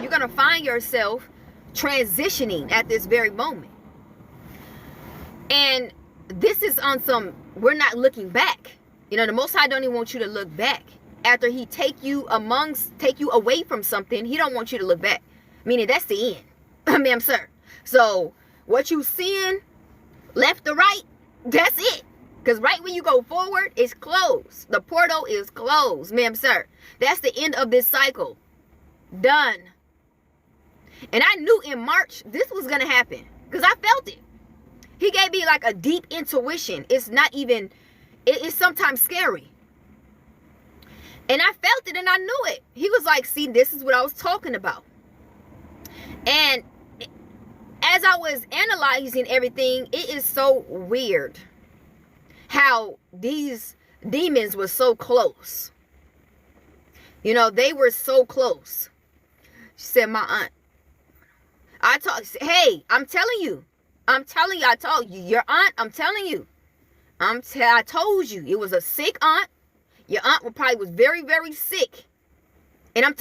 You're going to find yourself transitioning at this very moment. And this is on some, we're not looking back. You know, the Most High don't even want you to look back. After he take you away from something, he don't want you to look back. Meaning that's the end. Ma'am, sir. So what you seeing left to right, that's it. Because right when you go forward, it's closed. The portal is closed, ma'am, sir. That's the end of this cycle. Done. And I knew in March this was going to happen. Because I felt it. He gave me like a deep intuition. It's not even, it's sometimes scary. And I felt it and I knew it. He was like, see, this is what I was talking about. And as I was analyzing everything, it is so weird how these demons were so close. You know, they were so close. She said, my aunt. Hey, I'm telling you. I told you. Your aunt, I'm telling you. I told you. It was a sick aunt. Your aunt probably was very, very sick. And I'm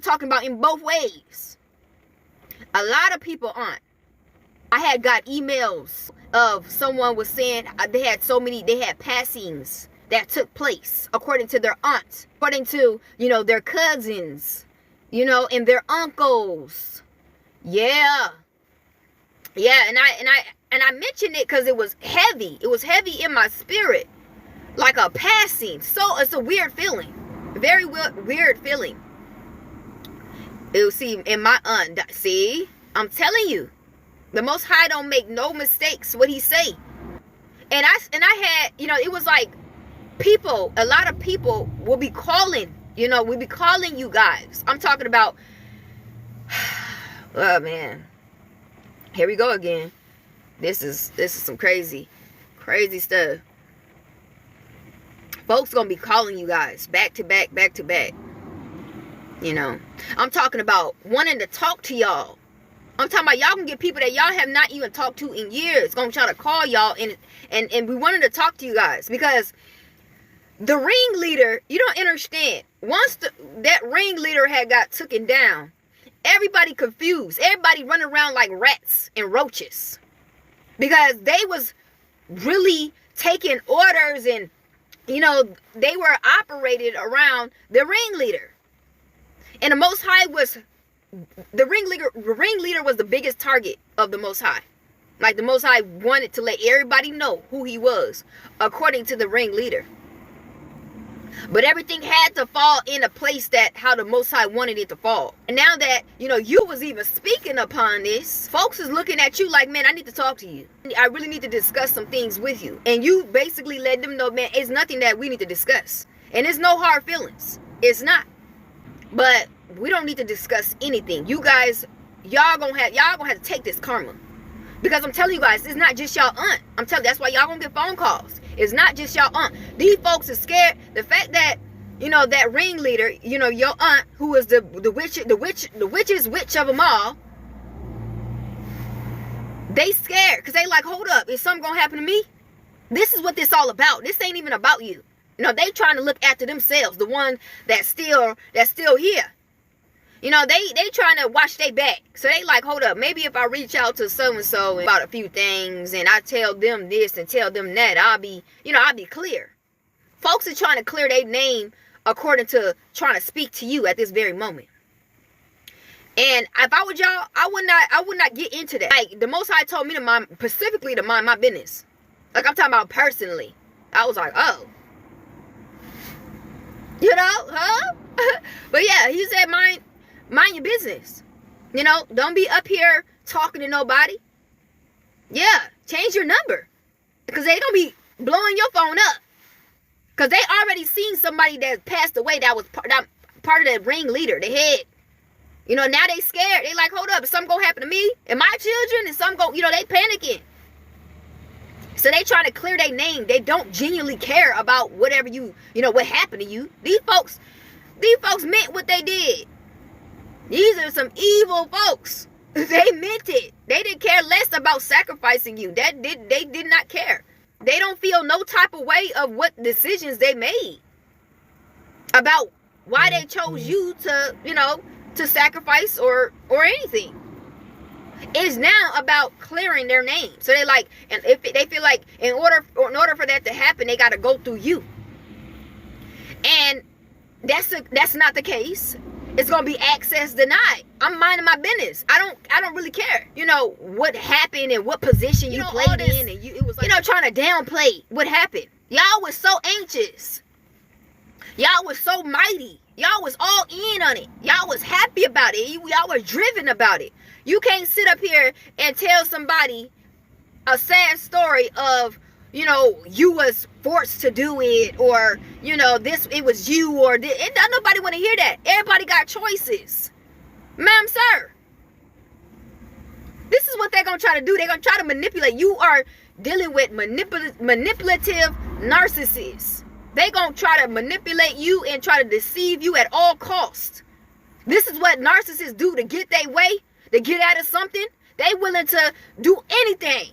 talking about in both ways. A lot of people aren't. I had got emails of someone was saying they had passings that took place according to their aunts, according to, you know, their cousins, you know, and their uncles. Yeah. Yeah, and I mentioned it because it was heavy. It was heavy in my spirit. Like a passing. So it's a weird feeling. Very weird feeling. You see, in my aunt, see, I'm telling you, the Most High don't make no mistakes what he say. And I had, you know, it was like people, a lot of people will be calling, you know, we'll be calling you guys. I'm talking about, oh man, here we go again. This is some crazy stuff. Folks gonna be calling you guys back to back. You know, I'm talking about wanting to talk to y'all. I'm talking about y'all can get people that y'all have not even talked to in years gonna try to call y'all and we wanted to talk to you guys because the ringleader, you don't understand. Once that ringleader had got taken down, everybody confused. Everybody running around like rats and roaches because they was really taking orders and, you know, they were operated around the ringleader. And the Most High was, the ringleader was the biggest target of the Most High. Like the Most High wanted to let everybody know who he was, according to the ringleader. But everything had to fall in a place that how the Most High wanted it to fall. And now that, you know, you was even speaking upon this, folks is looking at you like, man, I need to talk to you. I really need to discuss some things with you. And you basically let them know, man, it's nothing that we need to discuss. And it's no hard feelings. It's not. But we don't need to discuss anything. You guys, y'all gonna have to take this karma. Because I'm telling you guys, it's not just y'all aunt. I'm telling you, that's why y'all gonna get phone calls. It's not just y'all aunt. These folks are scared. The fact that, you know, that ringleader, you know, your aunt, who is the witch's witch of them all, they scared because they like, hold up, is something gonna happen to me? This is what this all about. This ain't even about you. You know, they trying to look after themselves, the one that's still here. You know, they trying to watch their back. So they like, hold up, maybe if I reach out to so-and-so about a few things and I tell them this and tell them that, I'll be clear. Folks are trying to clear their name according to trying to speak to you at this very moment. And if I were y'all, I would not get into that. Like, the Most High told me to mind, specifically to mind my business. Like, I'm talking about personally. I was like, oh. You know, huh? But yeah, he said, mind your business. You know, don't be up here talking to nobody. Yeah, change your number. Because they gonna be blowing your phone up. Because they already seen somebody that passed away that was part of the ringleader, the head. You know, now they scared. They like, hold up, is something gonna happen to me and my children? And something go, you know, they panicking. So they trying to clear their name. They don't genuinely care about whatever you know, what happened to you. These folks meant what they did. These are some evil folks. They meant it. They didn't care less about sacrificing you. They did not care. They don't feel no type of way of what decisions they made. About why they chose you to, you know, to sacrifice or anything. It's now about clearing their name. So they like, and if they feel like in order for that to happen, they got to go through you. And that's not the case. It's gonna be access denied. I'm minding my business. I don't really care. You know what happened and what position you played in, and it was like, trying to downplay what happened. Y'all was so anxious. Y'all was so mighty. Y'all was all in on it. Y'all was happy about it. Y'all were driven about it. You can't sit up here and tell somebody a sad story of, you was forced to do it, or, it was you, or this. Nobody want to hear that. Everybody got choices. Ma'am, sir. This is what they're going to try to do. They're going to try to manipulate. You are dealing with manipulative narcissists. They're going to try to manipulate you and try to deceive you at all costs. This is what narcissists do to get their way, to get out of something. They willing to do anything.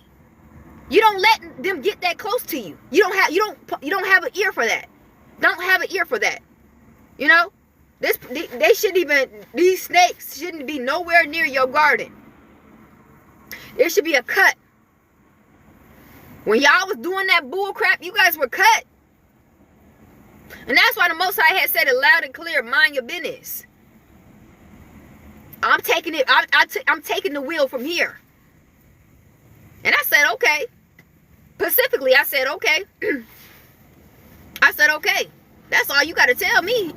You don't let them get that close to you. You don't have an ear for that. Don't have an ear for that. These snakes shouldn't be nowhere near your garden. There should be a cut. When y'all was doing that bull crap, you guys were cut. And that's why the Most High had said it loud and clear, mind your business. I'm taking it, I'm taking the wheel from here. And I said, okay. Specifically, I said, okay. I said, okay. That's all you got to tell me.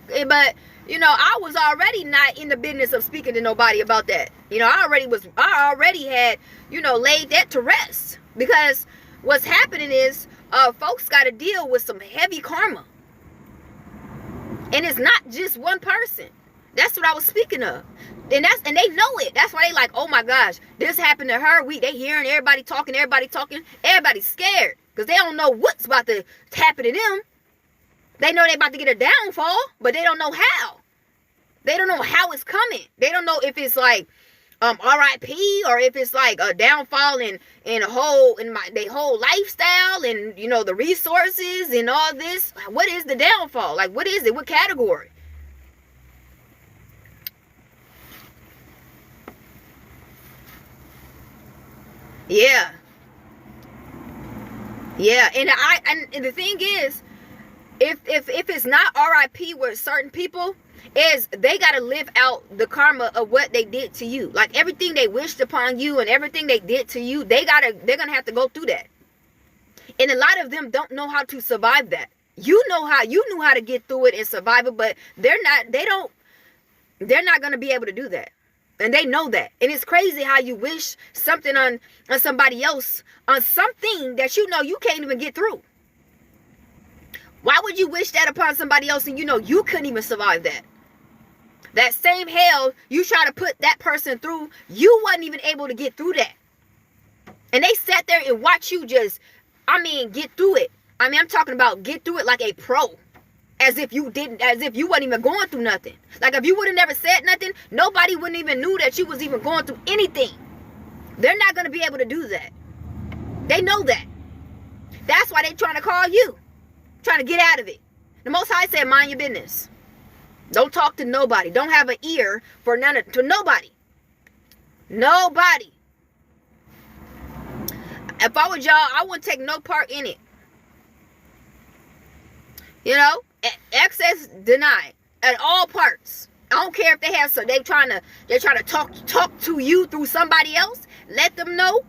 But, I was already not in the business of speaking to nobody about that. I already had, laid that to rest. Because what's happening is, folks got to deal with some heavy karma. And it's not just one person. That's what I was speaking of. And they know it. That's why they like, oh my gosh, this happened to her. They hearing everybody talking. Everybody's scared. Because they don't know what's about to happen to them. They know they're about to get a downfall, but they don't know how. They don't know how it's coming. They don't know if it's like R.I.P. or if it's like a downfall in their whole lifestyle and the resources and all this. What is the downfall? Like, what is it? What category? Yeah. And the thing is, if it's not RIP with certain people, is they got to live out the karma of what they did to you. Like everything they wished upon you and everything they did to you, they're going to have to go through that. And a lot of them don't know how to survive that. You knew how to get through it and survive it, but they're not going to be able to do that. And they know that. And it's crazy how you wish something on somebody else, on something that you can't even get through. Why would you wish that upon somebody else and you couldn't even survive that? That same hell you try to put that person through, you wasn't even able to get through that. And they sat there and watched you just, get through it. I'm talking about get through it like a pro. As if you wasn't even going through nothing. Like if you would have never said nothing, nobody wouldn't even knew that you was even going through anything. They're not going to be able to do that. They know that. That's why they're trying to call you. Trying to get out of it. The Most High said, mind your business. Don't talk to nobody. Don't have an ear for to nobody. Nobody. If I was y'all, I wouldn't take no part in it. Access denied at all parts. I don't care if they have they're trying to talk to you through somebody else. Let them know.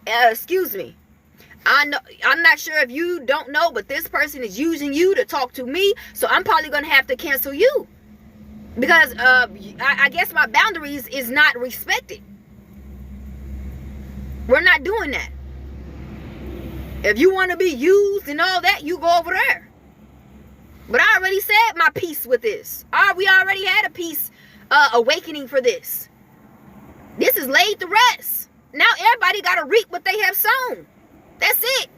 Excuse me. I'm not sure if you don't know, but this person is using you to talk to me, so I'm probably gonna have to cancel you because I guess my boundaries is not respected. We're not doing that. If you want to be used and all that, you go over there. But I already said my piece with this. We already had a peace awakening for this. This is laid to rest. Now everybody got to reap what they have sown. That's it.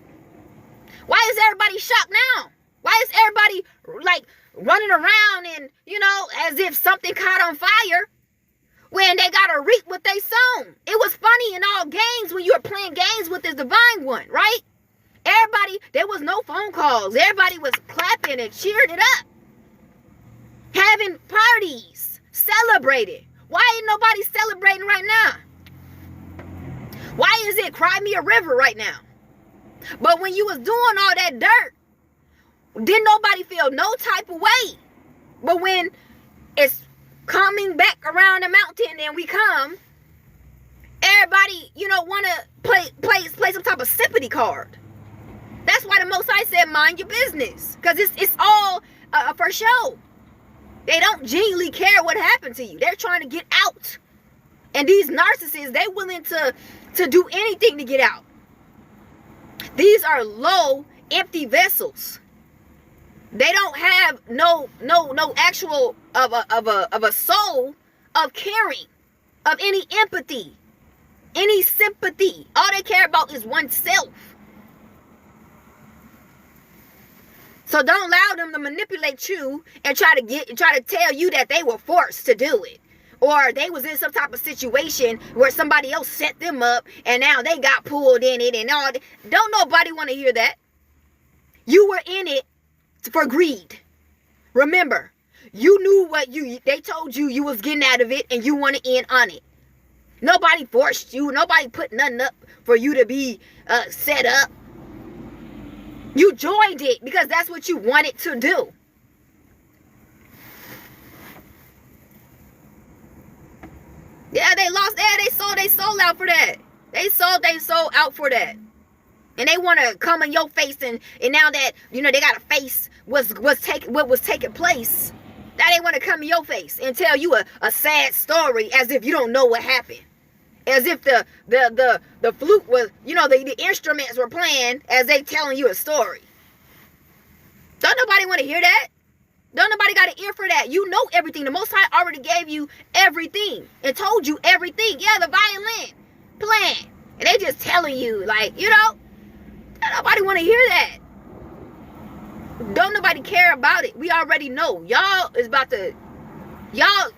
Why is everybody shocked now? Why is everybody like running around and, as if something caught on fire when they got to reap what they sown? It was funny in all games when you were playing games with this divine one, right? Everybody, there was no phone calls. Everybody was clapping and cheering it up. Having parties, celebrated. Why ain't nobody celebrating right now? Why is it Cry Me a River right now? But when you was doing all that dirt, didn't nobody feel no type of way. But when it's coming back around the mountain and we come, everybody, want to play some type of sympathy card. That's why the Most High said, mind your business. Because it's all for show. They don't genuinely care what happened to you. They're trying to get out. And these narcissists, they're willing to do anything to get out. These are low, empty vessels. They don't have no actual of a soul of caring, of any empathy, any sympathy. All they care about is oneself. So don't allow them to manipulate you and try to tell you that they were forced to do it. Or they was in some type of situation where somebody else set them up and now they got pulled in it and all. Don't nobody want to hear that. You were in it for greed. Remember, you knew what they told you was getting out of it and you want to end on it. Nobody forced you. Nobody put nothing up for you to be set up. You joined it because that's what you wanted to do. Yeah, they sold their soul out for that. They sold their soul out for that. And they want to come in your face and now that, they got to face what was taking place. Now they want to come in your face and tell you a sad story as if you don't know what happened. As if the flute was, the instruments were playing as they telling you a story. Don't nobody want to hear that. Don't nobody got an ear for that. You know everything. The Most High already gave you everything and told you everything. Yeah, the violin playing. And they just telling you, don't nobody want to hear that. Don't nobody care about it. We already know. Y'all is about to, man.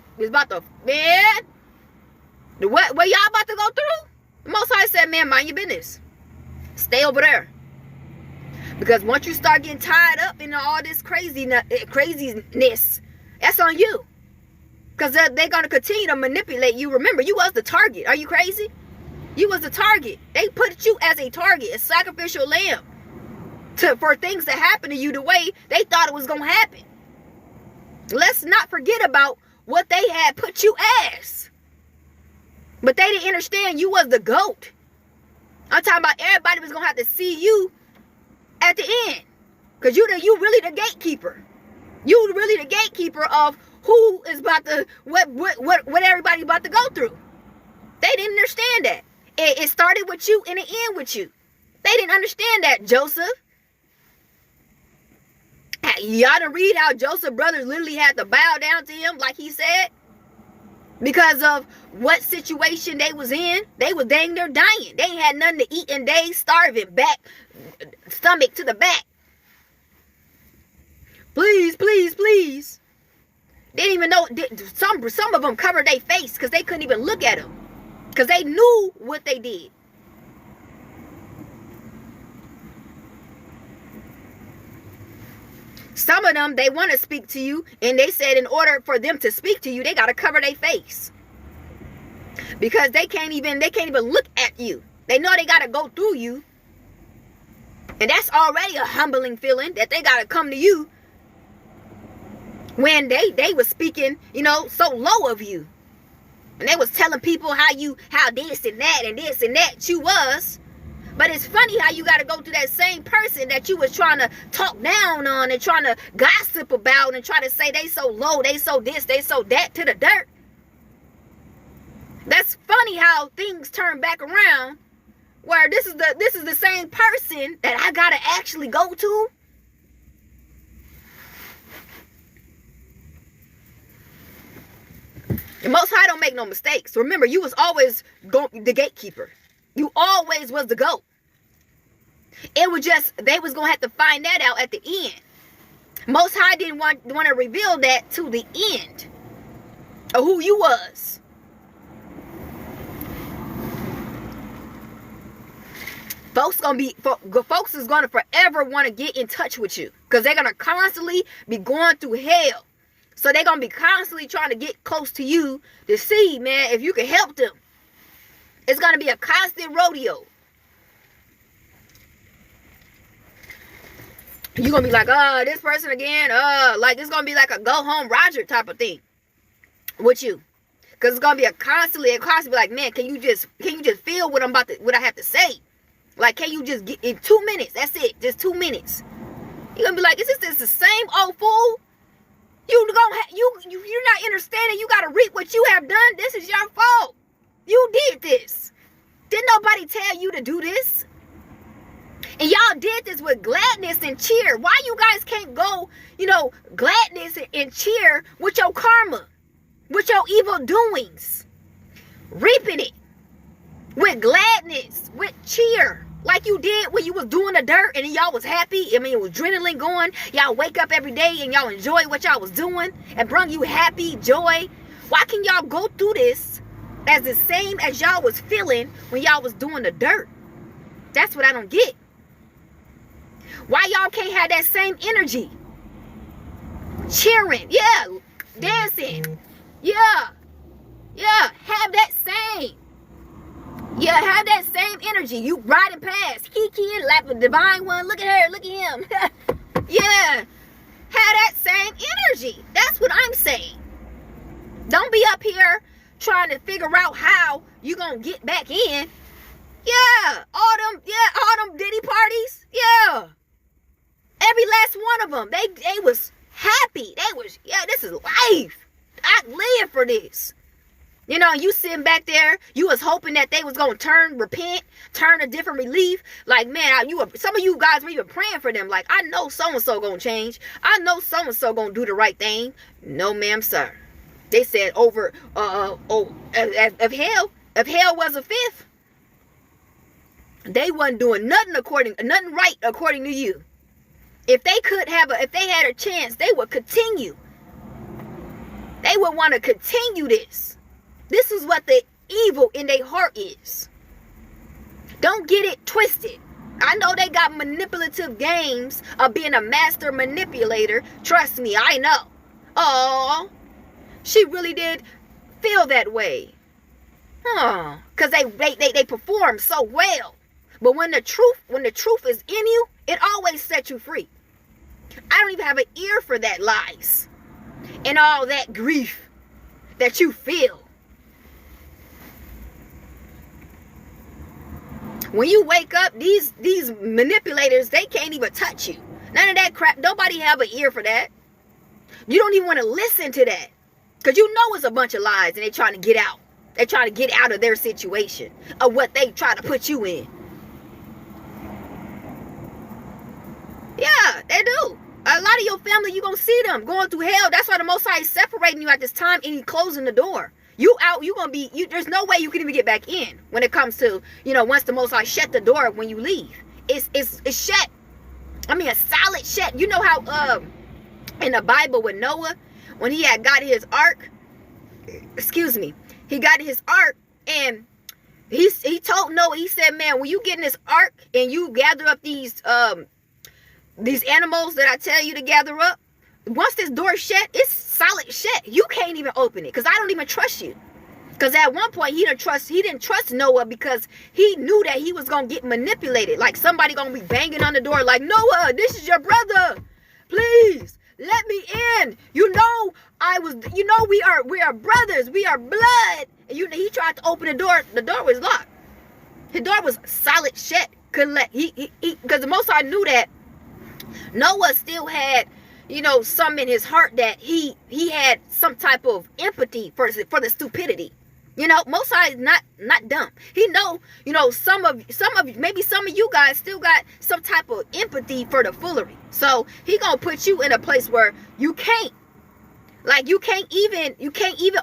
What y'all about to go through? The Most High said, man, mind your business. Stay over there. Because once you start getting tied up in all this craziness, that's on you. Because they're going to continue to manipulate you. Remember, you was the target. Are you crazy? You was the target. They put you as a target, a sacrificial lamb, for things to happen to you the way they thought it was going to happen. Let's not forget about what they had put you as. But they didn't understand you was the GOAT. I'm talking about everybody was going to have to see you at the end. Because you really the gatekeeper. You really the gatekeeper of who is about to, what everybody about to go through. They didn't understand that. It started with you and it ended with you. They didn't understand that, Joseph. Y'all done read how Joseph's brothers literally had to bow down to him like he said. Because of what situation they was in. They was dang near dying. They ain't had nothing to eat and they starving. Stomach to the back. Please, please, please. They didn't even know. Some of them covered their face because they couldn't even look at them. Because they knew what they did. Some of them, they want to speak to you. And they said in order for them to speak to you, they got to cover their face. Because they can't even look at you. They know they got to go through you. And that's already a humbling feeling that they got to come to you. When they was speaking, so low of you. And they was telling people how this and that and this and that you was. But it's funny how you got to go to that same person that you was trying to talk down on and trying to gossip about and try to say they so low, they so this, they so that to the dirt. That's funny how things turn back around where this is the same person that I got to actually go to. The Most High don't make no mistakes. Remember, you was always the gatekeeper. You always was the GOAT. It was just, they was going to have to find that out at the end. Most High didn't want to reveal that to the end of who you was. Folks is going to forever want to get in touch with you. Because they're going to constantly be going through hell. So they're going to be constantly trying to get close to you to see, man, if you can help them. It's going to be a constant rodeo. You're going to be like, this person again. Like it's going to be like a go home Roger type of thing with you. Because it's going to be constantly like, man, can you just feel what what I have to say? Like, can you just get in 2 minutes? That's it. Just 2 minutes. You're going to be like, is this the same old fool? You're not understanding. You got to reap what you have done. This is your fault. You did this. Didn't nobody tell you to do this? And y'all did this with gladness and cheer. Why you guys can't go, gladness and cheer with your karma, with your evil doings? Reaping it with gladness, with cheer. Like you did when you was doing the dirt and y'all was happy. I mean, it was adrenaline going. Y'all wake up every day and y'all enjoy what y'all was doing and bring you happy, joy. Why can y'all go through this as the same as y'all was feeling when y'all was doing the dirt? That's what I don't get. Why y'all can't have that same energy? Cheering, yeah. Dancing, yeah. Have that same. Yeah, have that same energy. You riding past, Kiki, laughing, divine one. Look at her, look at him. Yeah, have that same energy. That's what I'm saying. Don't be up here trying to figure out how you gonna get back in. Yeah, all them Diddy parties. Yeah, every last one of them. They was happy. This is life. I live for this. You sitting back there, you was hoping that they was going to repent, turn a different relief. Like, man, some of you guys were even praying for them. Like, I know so-and-so going to change. I know so-and-so going to do the right thing. No, ma'am, sir. They said if hell was a fifth, they wasn't doing nothing right according to you. If they had a chance, they would continue. They would want to continue this. This is what the evil in their heart is. Don't get it twisted. I know they got manipulative games of being a master manipulator. Trust me, I know. Oh, she really did feel that way. Because they perform so well. But when the truth is in you, it always sets you free. I don't even have an ear for that lies and all that grief that you feel. When you wake up, these manipulators, they can't even touch you. None of that crap. Nobody have an ear for that. You don't even want to listen to that. Because you know it's a bunch of lies and they're trying to get out. They're trying to get out of their situation, of what they try to put you in. Yeah, they do. A lot of your family, you're going to see them going through hell. That's why the Most High is separating you at this time and He's closing the door. You out, you gonna be, there's no way you can even get back in when it comes to, once the Most High shut the door when you leave. It's shut. I mean, a solid shut. You know how, in the Bible with Noah, when he had got his ark, he got his ark and he told Noah, he said, man, when you get in this ark and you gather up these animals that I tell you to gather up, once this door shut, it's solid shut. You can't even open it because I don't even trust you. Because at one point he didn't trust Noah because he knew that he was gonna get manipulated. Like somebody gonna be banging on the door like, Noah, this is your brother. Please let me in. We are brothers. We are blood. And he tried to open the door. The door was locked. The door was solid shut. Couldn't let because the Most High knew that Noah still had, some in his heart that he had some type of empathy for the stupidity. Most High is not dumb. He know, maybe some of you guys still got some type of empathy for the foolery. So he gonna put you in a place where you can't even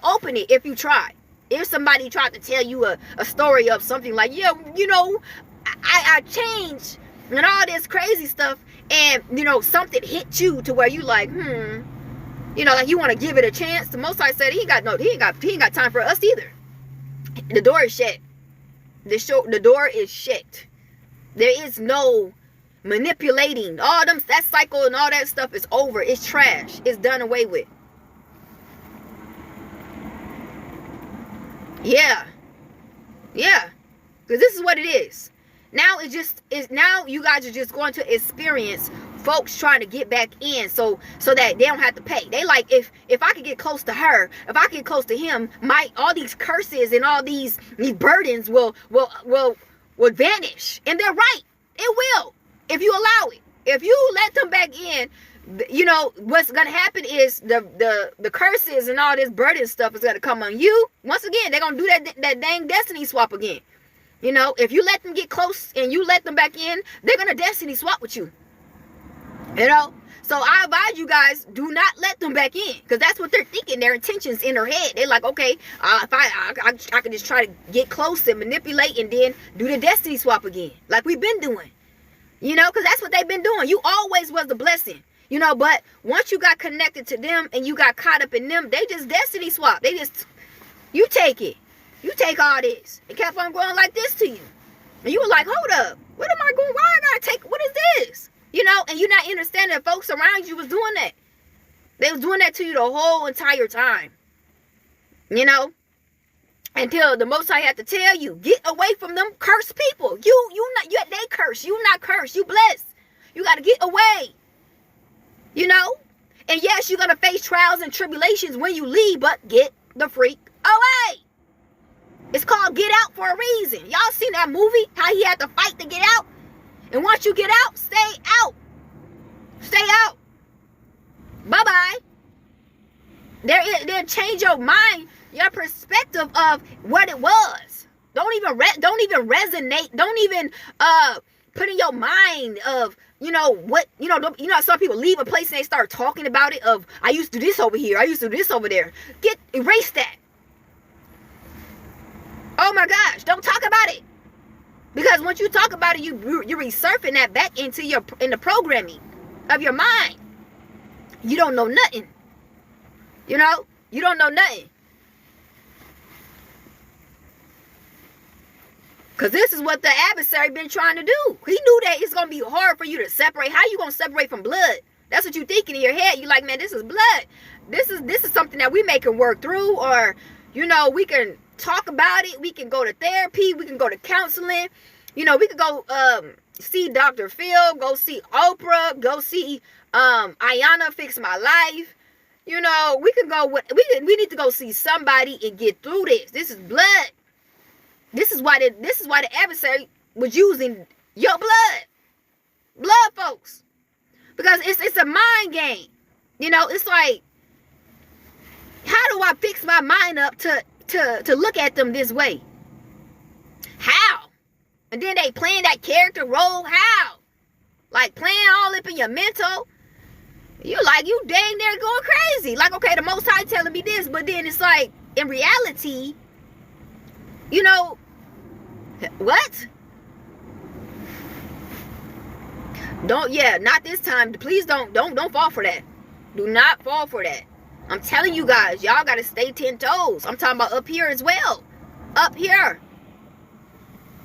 open it if you try. If somebody tried to tell you a story of something like, I changed and all this crazy stuff, and something hit you to where you like, like you want to give it a chance. The Most High said he ain't got time for us either. The door is shut. The door is shut. There is no manipulating. All that cycle and all that stuff is over. It's trash. It's done away with. Yeah. Yeah. Because this is what it is. Now now you guys are just going to experience folks trying to get back in so that they don't have to pay. They like, if I could get close to her, if I get close to him, all these curses and all these burdens will vanish. And they're right. It will. If you allow it. If you let them back in, you know what's gonna happen is the curses and all this burden stuff is gonna come on you. Once again, they're gonna do that dang destiny swap again. You know, if you let them get close and you let them back in, they're gonna destiny swap with you. You know, so I advise you guys, do not let them back in, because that's what they're thinking. Their intentions in their head. They're like, okay, if I can just try to get close and manipulate and then do the destiny swap again, like we've been doing. You know, because that's what they've been doing. You always was the blessing. You know, but once you got connected to them and you got caught up in them, they just destiny swap. You take it. You take all this. It kept on going like this to you. And you were like, hold up. What am I going? Why I gotta take? What is this? You know, and you're not understanding that folks around you was doing that. They was doing that to you the whole entire time. You know? Until the Most High had to tell you, get away from them cursed people. They curse. You not cursed. You blessed. You got to get away. You know? And yes, you're going to face trials and tribulations when you leave, but get the freak away. It's called Get Out for a reason. Y'all seen that movie? How he had to fight to get out? And once you get out, stay out. Stay out. Bye-bye. They'll change your mind, your perspective of what it was. Don't even resonate. Don't even put in your mind of, you know, what, you know, some people leave a place and they start talking about it of, I used to do this over here, I used to do this over there. Erase that. Oh my gosh, don't talk about it. Because once you talk about it, you're resurfing that back in the programming of your mind. You don't know nothing. You know, you don't know nothing. Because this is what the adversary been trying to do. He knew that it's going to be hard for you to separate. How you going to separate from blood? That's what you thinking in your head. You like, man, this is blood. This is something that we may can work through, or, you know, we can talk about it. We can go to therapy. We can go to counseling. You know, we could go see Dr. Phil, go see Oprah, go see Ayana Fix My Life. You know, we can go. We need to go see somebody and get through this. This is blood. This is why the adversary was using your blood, folks, because it's a mind game. You know, it's like, how do I fix my mind up to look at them this way? How? And then they playing that character role. How? Like playing all up in your mental. You're like, you dang near going crazy. Like, okay, the Most High telling me this, but then it's like, in reality, you know, what? Not this time. Please don't fall for that. Do not fall for that. I'm telling you guys, y'all got to stay 10 toes. I'm talking about up here as well. Up here.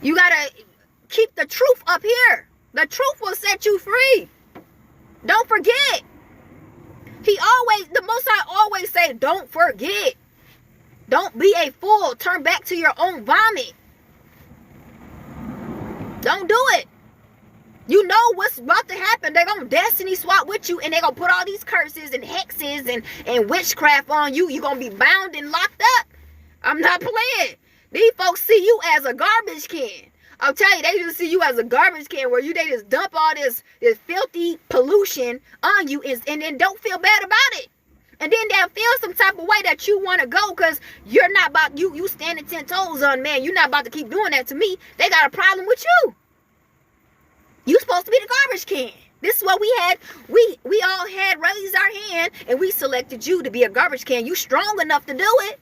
You got to keep the truth up here. The truth will set you free. Don't forget. The Most High always say, don't forget. Don't be a fool. Turn back to your own vomit. Don't do it. You know what's about to happen. They're going to destiny swap with you, and they're going to put all these curses and hexes and witchcraft on you. You're going to be bound and locked up. I'm not playing. These folks see you as a garbage can. I'll tell you, they just see you as a garbage can where they just dump all this filthy pollution on you and then don't feel bad about it. And then they'll feel some type of way that you want to go because you're not about, you standing 10 toes on, man, you're not about to keep doing that to me. They got a problem with you. You supposed to be the garbage can. This is what we had. We all had raised our hand and we selected you to be a garbage can. You strong enough to do it.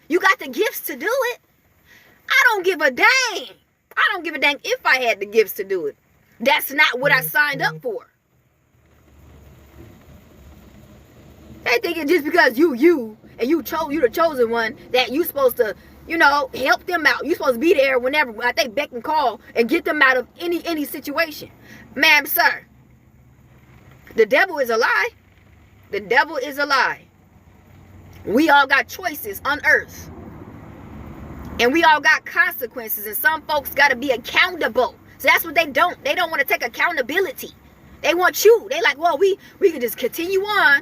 You got the gifts to do it. I don't give a dang. I don't give a dang if I had the gifts to do it. That's not what I signed up for. They thinking just because you and you the chosen one that you supposed to, you know, help them out. You supposed to be there whenever I think beck and call and get them out of any situation. Ma'am, sir. The devil is a lie. The devil is a lie. We all got choices on earth. And we all got consequences, and some folks got to be accountable. So that's what they don't. They don't want to take accountability. They want you. They like, well, we can just continue on,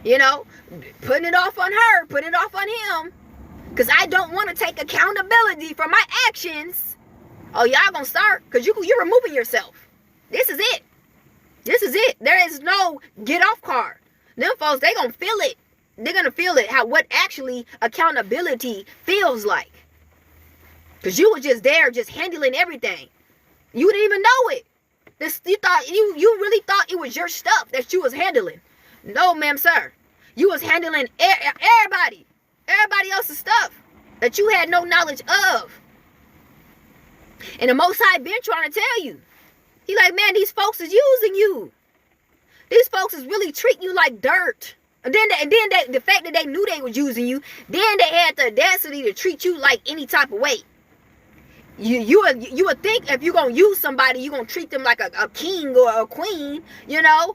you know, putting it off on her, putting it off on him, because I don't want to take accountability for my actions. Oh, y'all gonna start, because you're removing yourself. This is it. This is it. There is no get off card. Them folks, they gonna feel it. They're gonna feel it, what actually accountability feels like. Because you were just there, just handling everything. You didn't even know it. You really thought it was your stuff that you was handling. No, ma'am, sir. You was handling everybody else's stuff that you had no knowledge of. And the Most High been trying to tell you. He like, man, these folks is using you. These folks is really treating you like dirt. And then the fact that they knew they was using you, then they had the audacity to treat you like any type of way. You would think if you're gonna use somebody, you're gonna treat them like a king or a queen, you know,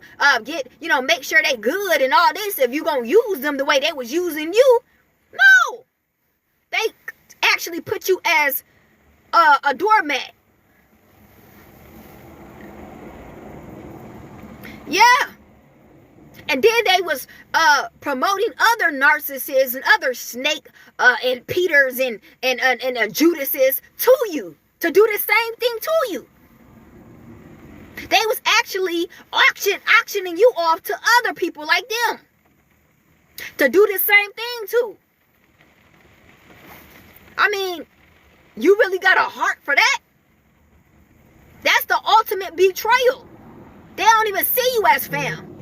make sure they good and all this. If you're gonna use them the way they was using you, no, they actually put you as a doormat. Yeah. And then they was promoting other narcissists and other snake and Peters and Judases to you, to do the same thing to you. They was actually auctioning you off to other people like them to do the same thing too. I mean, you really got a heart for that? That's the ultimate betrayal. They don't even see you as fam.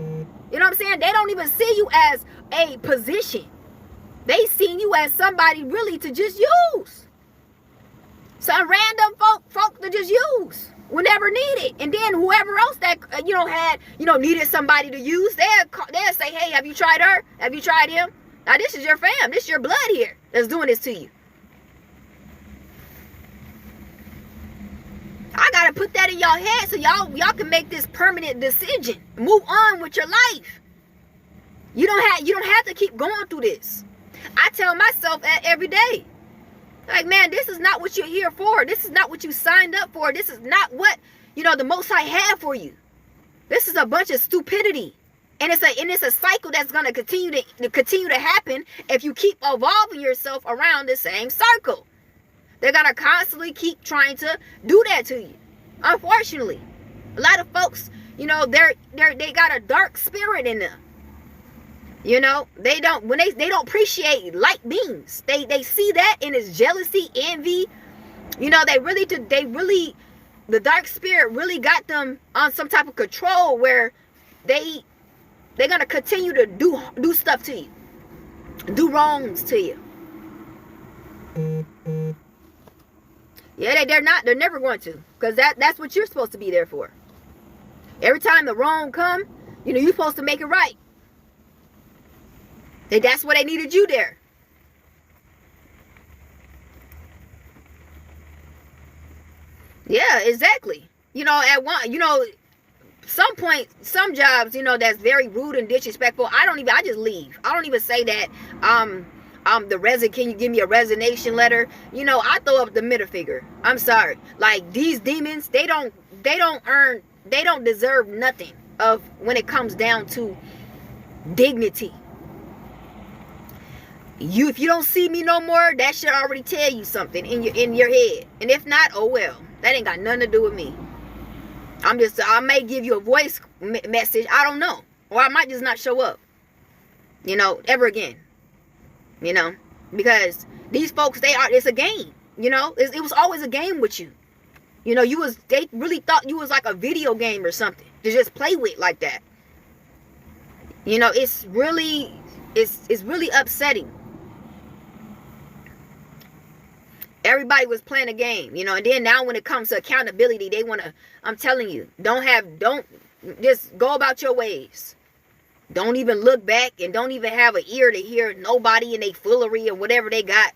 You know what I'm saying? They don't even see you as a position. They see you as somebody really to just use. Some random folk to just use whenever needed. And then whoever else that, needed somebody to use, they'll say, hey, have you tried her? Have you tried him? Now, this is your fam. This is your blood here that's doing this to you. I gotta put that in y'all head so y'all can make this permanent decision. Move on with your life. You don't have to keep going through this. I tell myself that every day. Like, man, this is not what you're here for. This is not what you signed up for. This is not what, the Most High had for you. This is a bunch of stupidity. And it's a cycle that's gonna continue to happen if you keep evolving yourself around the same circle. They're gonna constantly keep trying to do that to you. Unfortunately, a lot of folks, they got a dark spirit in them. They don't appreciate light beams. They see that and it's jealousy, envy. The dark spirit really got them on some type of control where they're gonna continue to do stuff to you, do wrongs to you. Yeah, they're never going to, because that's what you're supposed to be there for. Every time the wrong come, you're supposed to make it right. That's why they needed you there. Yeah, exactly. Some point, some jobs, that's very rude and disrespectful. I just leave. I don't even say that, can you give me a resignation letter? I throw up the middle finger. I'm sorry. Like, these demons, they don't deserve nothing of when it comes down to dignity. If you don't see me no more, that should already tell you something in your head. And if not, oh well. That ain't got nothing to do with me. I may give you a voice message. I don't know. Or I might just not show up. Ever again. Because these folks, it's a game. It was always a game with you. They really thought you was like a video game or something to just play with like that. It's really upsetting. Everybody was playing a game, and then now when it comes to accountability, they want to, I'm telling you, don't just go about your ways. Don't even look back and don't even have an ear to hear nobody and they foolery or whatever they got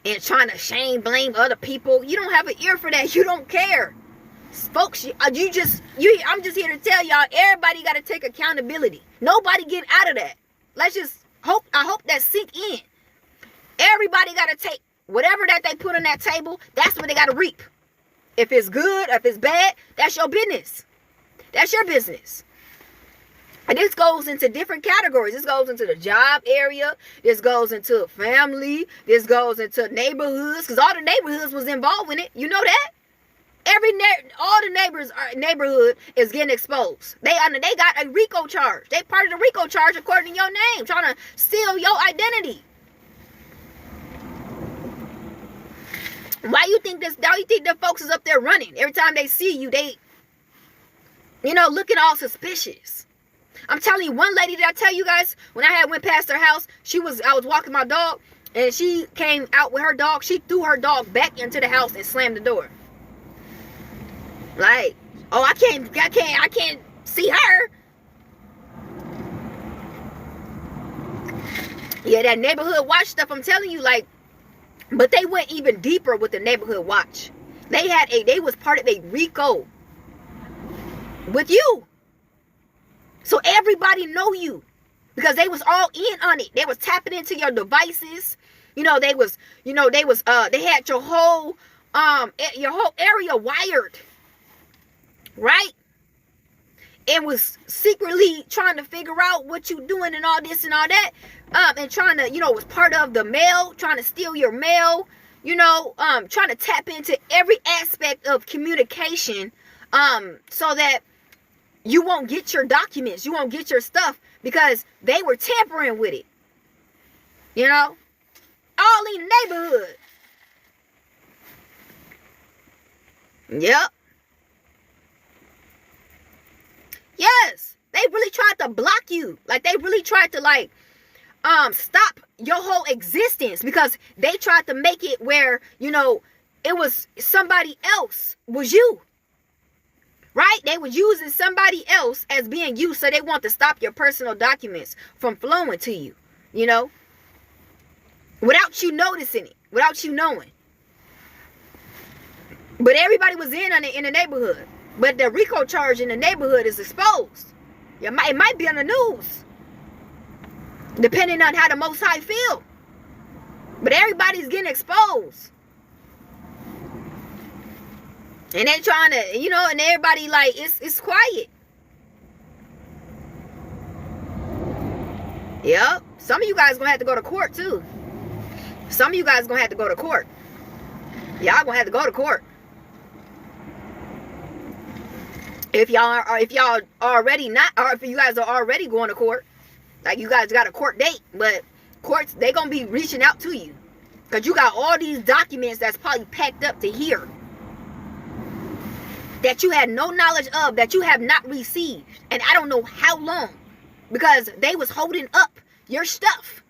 and trying to blame other people. You don't have an ear for that. You don't care. Folks, I'm just here to tell y'all, everybody got to take accountability. Nobody get out of that. I hope that sink in. Everybody got to take whatever that they put on that table, that's what they got to reap. If it's good, if it's bad, that's your business. That's your business. And this goes into different categories. This goes into the job area. This goes into family. This goes into neighborhoods, because all the neighborhoods was involved in it. You know that? All the neighborhood is getting exposed. They got a RICO charge. They part of the RICO charge according to your name, trying to steal your identity. Why you think the folks is up there running? Every time they see you, they, looking all suspicious. I'm telling you, one lady, did I tell you guys, when I went past her house, I was walking my dog, and she came out with her dog. She threw her dog back into the house and slammed the door. Like, oh, I can't see her. Yeah, that neighborhood watch stuff, I'm telling you, like, but they went even deeper with the neighborhood watch. They was part of a RICO with you. So everybody know you, because they was all in on it. They was tapping into your devices. They had your whole area wired, right? And was secretly trying to figure out what you doing and all this and all that. And trying to, was part of the mail, trying to steal your mail, trying to tap into every aspect of communication, so that you won't get your documents, you won't get your stuff, because they were tampering with it. All in the neighborhood. Yep. Yes, they really tried to block you. Like, they really tried to, stop your whole existence, because they tried to make it where, it was somebody else was you. Right? They were using somebody else as being you, so they want to stop your personal documents from flowing to you, without you noticing it, without you knowing. But everybody was in on it in the neighborhood. But the RICO charge in the neighborhood is exposed. It might be on the news, depending on how the Most High feel. But everybody's getting exposed. And they trying to, and everybody, like, it's quiet. Yep. Some of you guys gonna have to go to court too. Some of you guys gonna have to go to court. Y'all gonna have to go to court. If y'all already not, or if you guys are already going to court, like you guys got a court date, but courts, they gonna be reaching out to you, because you got all these documents that's probably packed up to here, that you had no knowledge of, that you have not received, and I don't know how long, because they was holding up your stuff.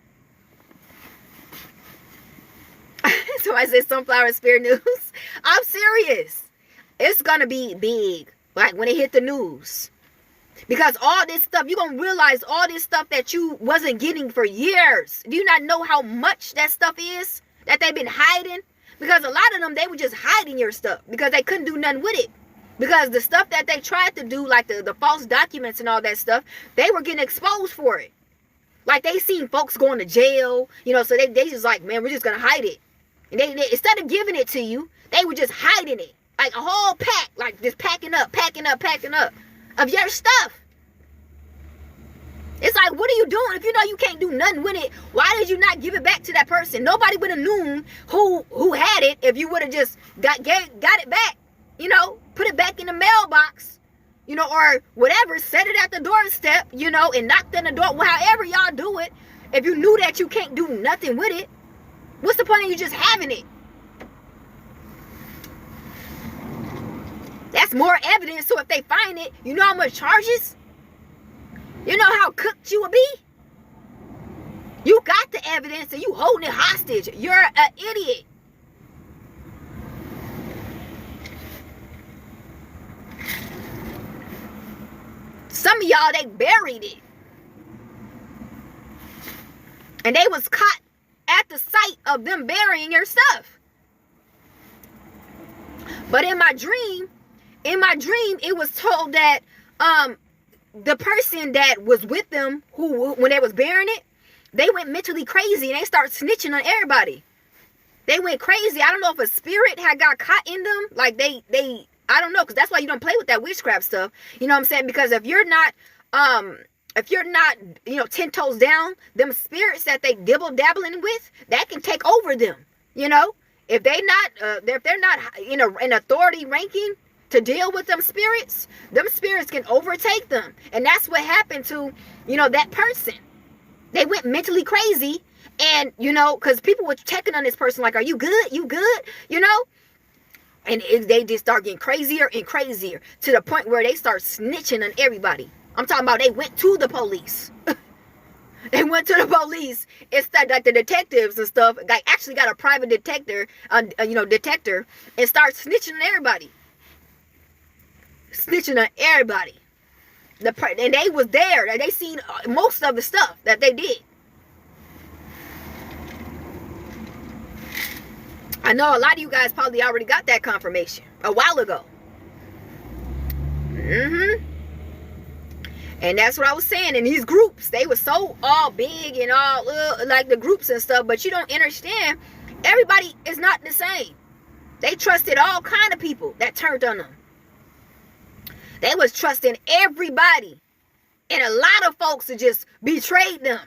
Somebody said Sunflower Spirit News. I'm serious. It's gonna be big, like when it hit the news, because all this stuff, you're gonna realize all this stuff that you wasn't getting for years. Do you not know how much that stuff is that they've been hiding? Because a lot of them, they were just hiding your stuff because they couldn't do nothing with it. Because the stuff that they tried to do, like the false documents and all that stuff, they were getting exposed for it. Like, they seen folks going to jail, so they just like, man, we're just going to hide it. And they instead of giving it to you, they were just hiding it. Like a whole pack, like just packing up of your stuff. It's like, what are you doing? If you know you can't do nothing with it, why did you not give it back to that person? Nobody would have known who had it if you would have just got it back. Put it back in the mailbox, or whatever, set it at the doorstep, and knocked on the door. Well, however y'all do it, if you knew that you can't do nothing with it, what's the point of you just having it? That's more evidence, so if they find it, you know how much charges? You know how cooked you will be? You got the evidence and you holding it hostage. You're an idiot. Some of y'all, they buried it. And they was caught at the site of them burying your stuff. But in my dream, it was told that the person that was with them, who when they was burying it, they went mentally crazy and they started snitching on everybody. They went crazy. I don't know if a spirit had got caught in them. Like they I don't know, because that's why you don't play with that witchcraft stuff. You know what I'm saying? Because if you're not, you know, 10 toes down, them spirits that they dibble dabbling with, that can take over them. You know, if they're not in an authority ranking to deal with them spirits can overtake them. And that's what happened to, you know, that person. They went mentally crazy. And, you know, because people were checking on this person like, are you good? You good? You know? And they just start getting crazier and crazier to the point where they start snitching on everybody. I'm talking about they went to the police. They went to the police. It's like the detectives and stuff. Like actually got a private detector, detector, and start snitching on everybody. Snitching on everybody. And they was there. They seen most of the stuff that they did. I know a lot of you guys probably already got that confirmation a while ago. And that's what I was saying. In these groups, they were so all big and all like the groups and stuff. But you don't understand. Everybody is not the same. They trusted all kind of people that turned on them. They was trusting everybody. And a lot of folks that just betrayed them.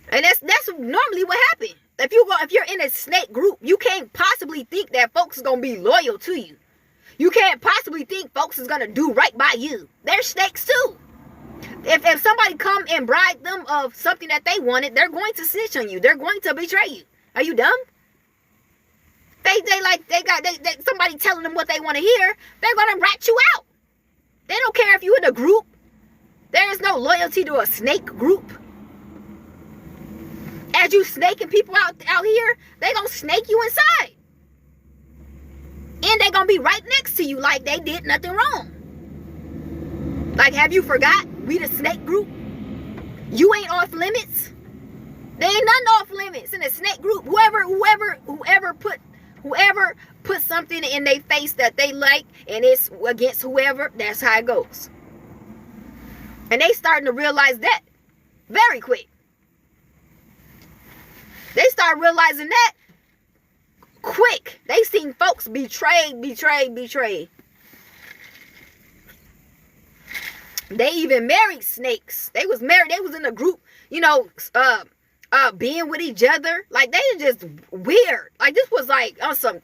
And that's normally what happened. If you're in a snake group, you can't possibly think that folks is gonna be loyal to you. You can't possibly think folks is gonna do right by you. They're snakes too. If somebody come and bribe them of something that they wanted, they're going to snitch on you. They're going to betray you. Are you dumb? They somebody telling them what they want to hear. They're gonna rat you out. They don't care if you in a group. There is no loyalty to a snake group. As you snaking people out here, they gonna snake you inside. And they gonna be right next to you like they did nothing wrong. Like, have you forgot? We the snake group. You ain't off limits. There ain't nothing off limits in the snake group. Whoever put something in their face that they like and it's against whoever, that's how it goes. And they starting to realize that very quick. They start realizing that quick. They seen folks betrayed. They even married snakes. They was married. They was in a group, you know, being with each other. Like, they just weird. Like, this was like some.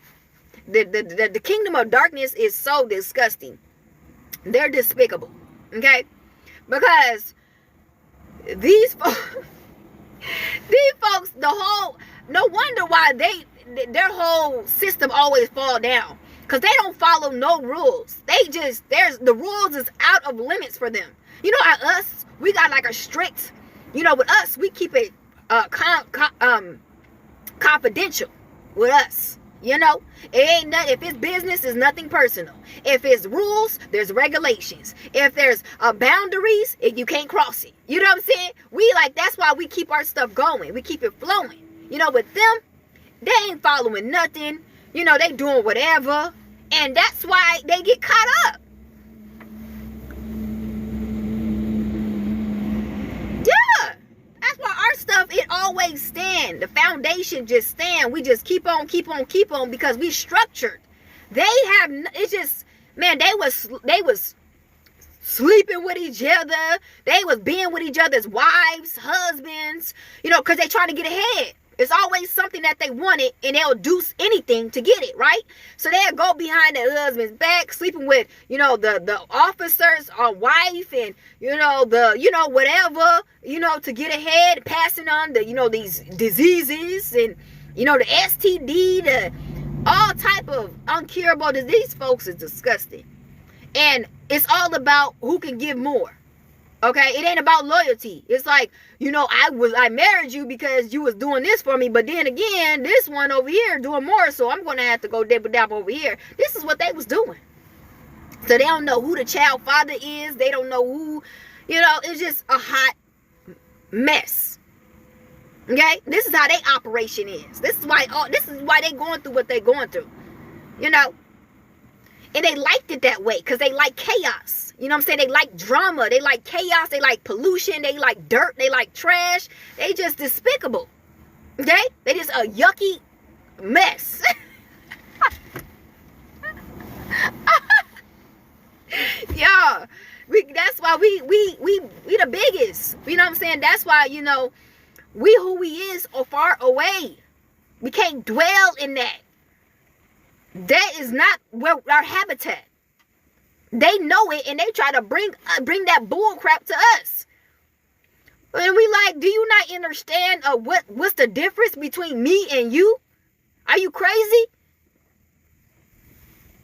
The kingdom of darkness is so disgusting. They're despicable. Okay, because these folks. These folks, no wonder why their whole system always fall down. Because they don't follow no rules. The rules is out of limits for them. You know, us, we got like a strict, you know, with us, we keep it confidential with us. You know, it ain't nothing. If it's business, it's nothing personal. If it's rules, there's regulations. If there's boundaries, you can't cross it. You know what I'm saying? That's why we keep our stuff going. We keep it flowing. You know, with them, they ain't following nothing. You know, they doing whatever. And that's why they get caught up. Yeah. That's why our stuff, it always stand. The foundation just stand. We just keep on because we structured. They have, it's just, man, they was sleeping with each other. They was being with each other's wives, husbands, you know, because they trying to get ahead. It's always something that they wanted, and they'll do anything to get it, right? So they'll go behind their husband's back, sleeping with, you know, the officer's wife, and, you know, whatever, you know, to get ahead, passing on the, you know, these diseases, and, you know, the STD, the all type of uncurable disease. Folks, is disgusting. And it's all about who can give more. Okay, it ain't about loyalty. It's like, you know, I married you because you was doing this for me, but then again, this one over here doing more, so I'm gonna have to go dab over here. This is what they was doing. So they don't know who the child father is. They don't know who, you know, it's just a hot mess. Okay, this is how they operation is. This is why they going through what they going through. You know, and they liked it that way because they like chaos. You know what I'm saying? They like drama. They like chaos. They like pollution. They like dirt. They like trash. They just despicable. Okay? They just a yucky mess. Yeah. That's why we the biggest. You know what I'm saying? That's why, you know, we who we is are far away. We can't dwell in that. That is not where our habitat. They know it, and they try to bring that bull crap to us. And we like, do you not understand what's the difference between me and you? Are you crazy?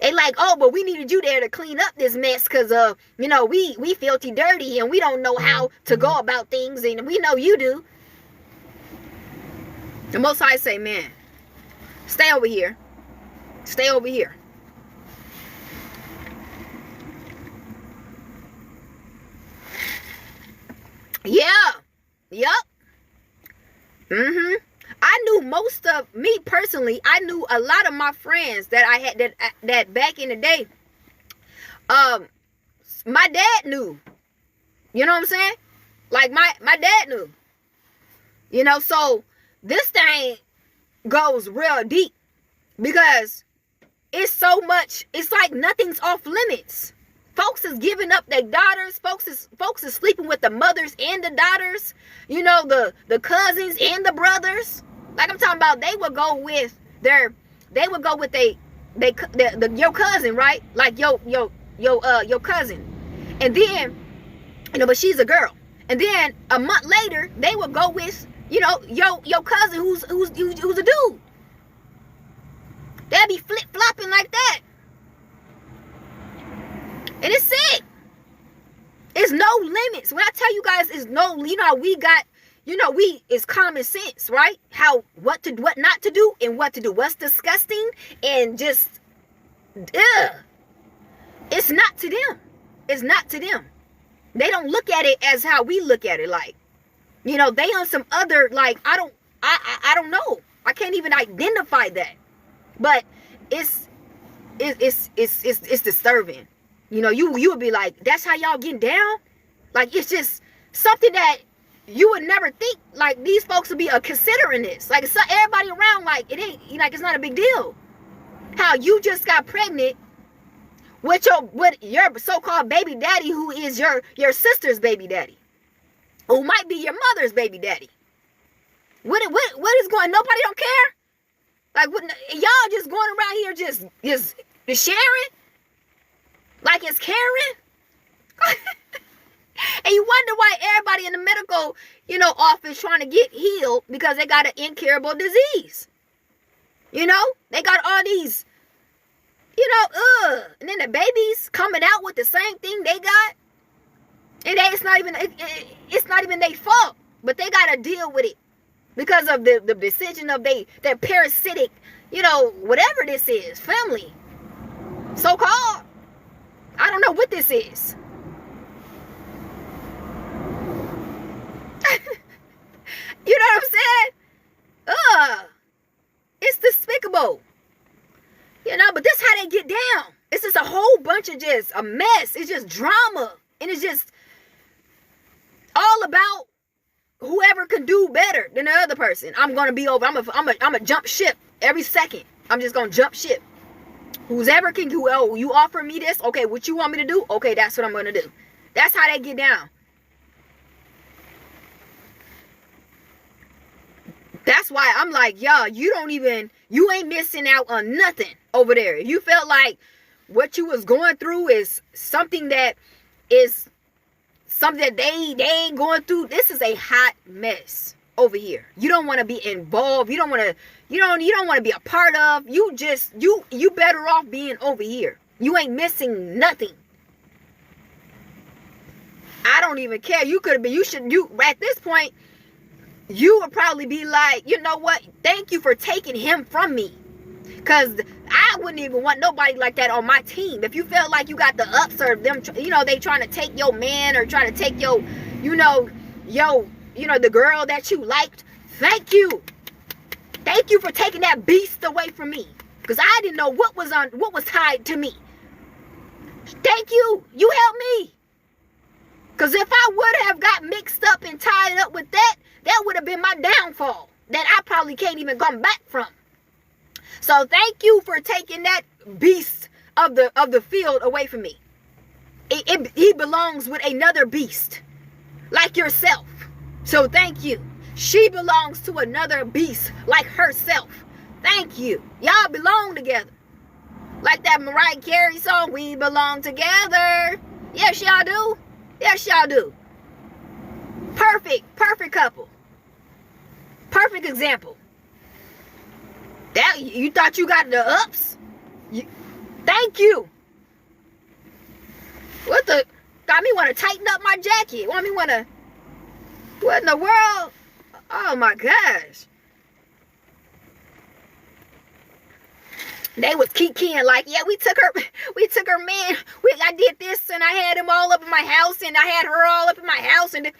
They like, oh, but we needed you there to clean up this mess because you know, we filthy dirty and we don't know how to go about things, and we know you do. The Most High say, man, stay over here. Stay over here. Yeah. Yup. I knew most of me personally. I knew a lot of my friends that I had that back in the day. My dad knew. You know what I'm saying? Like my dad knew. You know, so this thing goes real deep because it's so much. It's like nothing's off limits. Folks is giving up their daughters. Folks is sleeping with the mothers and the daughters. You know, the cousins and the brothers. Like I'm talking about, they would go with your cousin, right? Like your cousin. And then, you know, but she's a girl. And then a month later, they would go with, you know, your cousin who's a dude. They'd be flip-flopping like that. And it's sick. It's no limits. When I tell you guys, it's no, you know, we got, you know, it's common sense, right? What not to do and what to do. What's disgusting and just, ugh. It's not to them. It's not to them. They don't look at it as how we look at it. Like, you know, they on some other, like, I don't know. I can't even identify that. But it's disturbing. You know, you would be like, that's how y'all getting down? Like, it's just something that you would never think, like, these folks would be considering this. Like, it's everybody around, like, it ain't, like, it's not a big deal. How you just got pregnant with your so-called baby daddy, who is your sister's baby daddy, who might be your mother's baby daddy. What is going, nobody don't care? Like, what, y'all just going around here just sharing? Like it's caring? And you wonder why everybody in the medical, you know, office trying to get healed because they got an incurable disease. You know? They got all these, you know, and then the babies coming out with the same thing they got. And it's not even their fault, but they got to deal with it because of the decision of their parasitic, you know, whatever this is, family, so-called. I don't know what this is. You know what I'm saying? It's despicable. You know, but this is how they get down. It's just a whole bunch of just a mess. It's just drama. And it's just all about whoever can do better than the other person. I'm going to be over. I'm a jump ship every second. I'm just going to jump ship. Whoever can do, oh, you offer me this? Okay, what you want me to do? Okay, that's what I'm going to do. That's how they get down. That's why I'm like, y'all, you ain't missing out on nothing over there. You felt like what you was going through is something that they ain't going through. This is a hot mess over here. You don't want to be involved. You don't want to be a part of. You better off being over here. You ain't missing nothing. I don't even care. You could have been, you at this point, you would probably be like, you know what? Thank you for taking him from me. Because I wouldn't even want nobody like that on my team. If you felt like you got the ups or them, you know, they trying to take your man or trying to take your, the girl that you liked. Thank you. Thank you for taking that beast away from me. Because I didn't know what was tied to me. Thank you. You helped me. Because if I would have got mixed up and tied up with that, that would have been my downfall. that I probably can't even come back from. So thank you for taking that beast of the field away from me. He belongs with another beast, like yourself. So thank you. She belongs to another beast like herself. Thank you. Y'all belong together. Like that Mariah Carey song, we belong together. Yes, y'all do. Yes, y'all do. Perfect couple. Perfect example. That you thought you got the ups? Thank you. What the? Got me want to tighten up my jacket. Want me want to? What in the world? Oh my gosh. They was kikiing like, yeah, we took her man. I did this and I had him all up in my house and I had her all up in my house and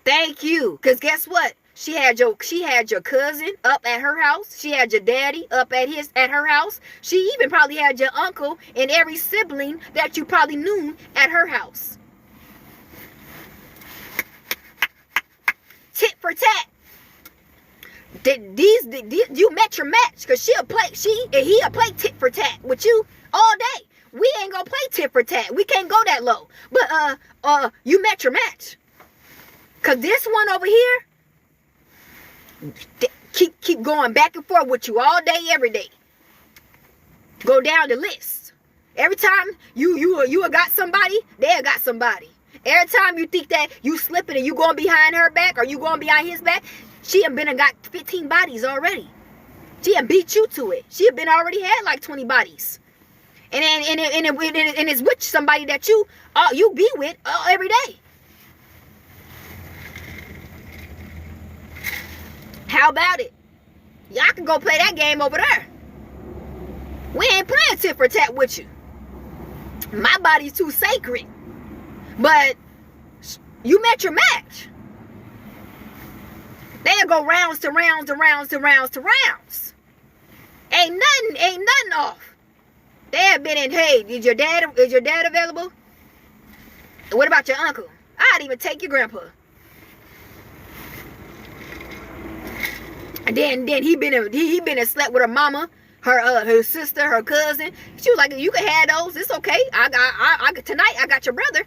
thank you. Cause guess what? She had your cousin up at her house. She had your daddy up at her house. She even probably had your uncle and every sibling that you probably knew at her house. Tit for tat. You met your match because he'll play tit for tat with you all day. We ain't gonna play tit for tat. We can't go that low. But you met your match. Cause this one over here keep going back and forth with you all day, every day. Go down the list. Every time you got somebody, they got somebody. Every time you think that you slipping and you going behind her back or you going behind his back, she have been and got 15 bodies already. She have beat you to it. She have been already had like 20 bodies. And it's with somebody that you be with every day. How about it? Y'all can go play that game over there. We ain't playing tit for tat with you. My body's too sacred. But you met your match. They'll go rounds to rounds to rounds to rounds to rounds. Ain't nothing off. They have been in, hey, is your dad available? What about your uncle? I'd even take your grandpa. And then he been and slept with her mama, her sister, her cousin. She was like, you can have those. It's okay. Tonight I got your brother.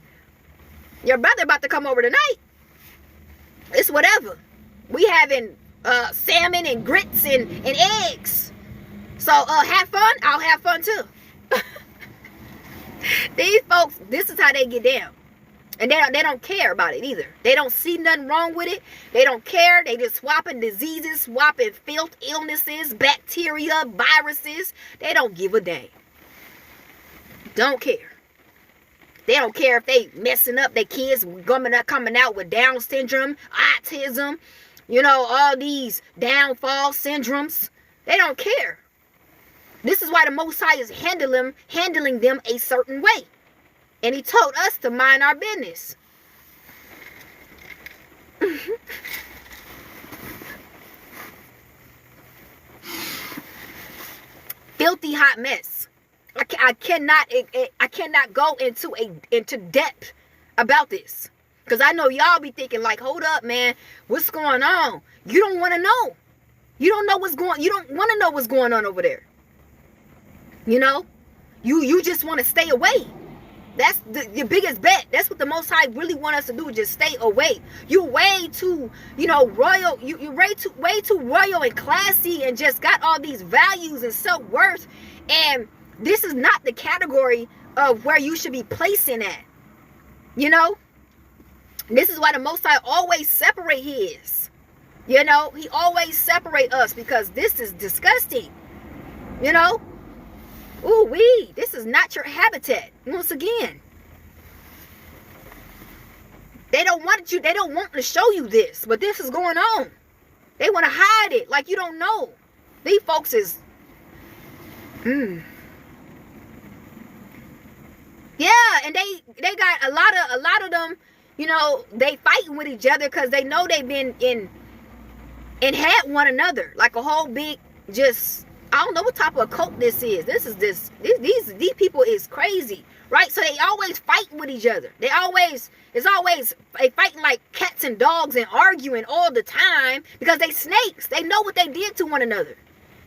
Your brother about to come over tonight. It's whatever. We having salmon and grits and eggs. So have fun. I'll have fun too. These folks, this is how they get down. And they don't care about it either. They don't see nothing wrong with it. They don't care. They just swapping diseases, swapping filth, illnesses, bacteria, viruses. They don't give a damn. Don't care. They don't care if they messing up their kids coming out with Down syndrome, autism, all these downfall syndromes. They don't care. This is why the Most High is handling them a certain way. And he told us to mind our business. Filthy hot mess. I cannot go into depth about this. Because I know y'all be thinking like, hold up, man. What's going on? You don't want to know. You don't want to know what's going on over there. You just want to stay away. That's the biggest bet. That's what the Most High really want us to do. Just stay away. You're way too, royal. You're way too royal and classy and just got all these values and self-worth. And this is not the category of where you should be placing at. This is why the Most High always separate his. He always separate us because this is disgusting. Ooh-wee, this is not your habitat. Once again. They don't want to show you this, but this is going on. They want to hide it like you don't know. These folks is Yeah, and they got a lot of them, they fighting with each other because they know they've been in and had one another. Like a whole big just I don't know what type of cult this is. These people is crazy, right? So they always fight with each other. They fighting like cats and dogs and arguing all the time because they snakes. They know what they did to one another,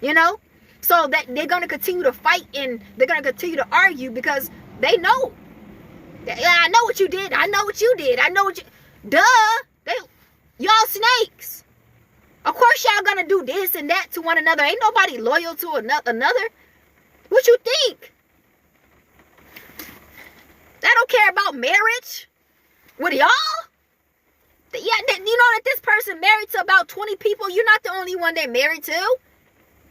you know? So that they're going to continue to fight and they're going to continue to argue because they know. Yeah, I know what you did. I know what you did. I know what you... Duh. Y'all snakes. Of course y'all gonna do this and that to one another. Ain't nobody loyal to another. What you think? They don't care about marriage with y'all? Yeah, you know that this person married to about 20 people. You're not the only one they married to.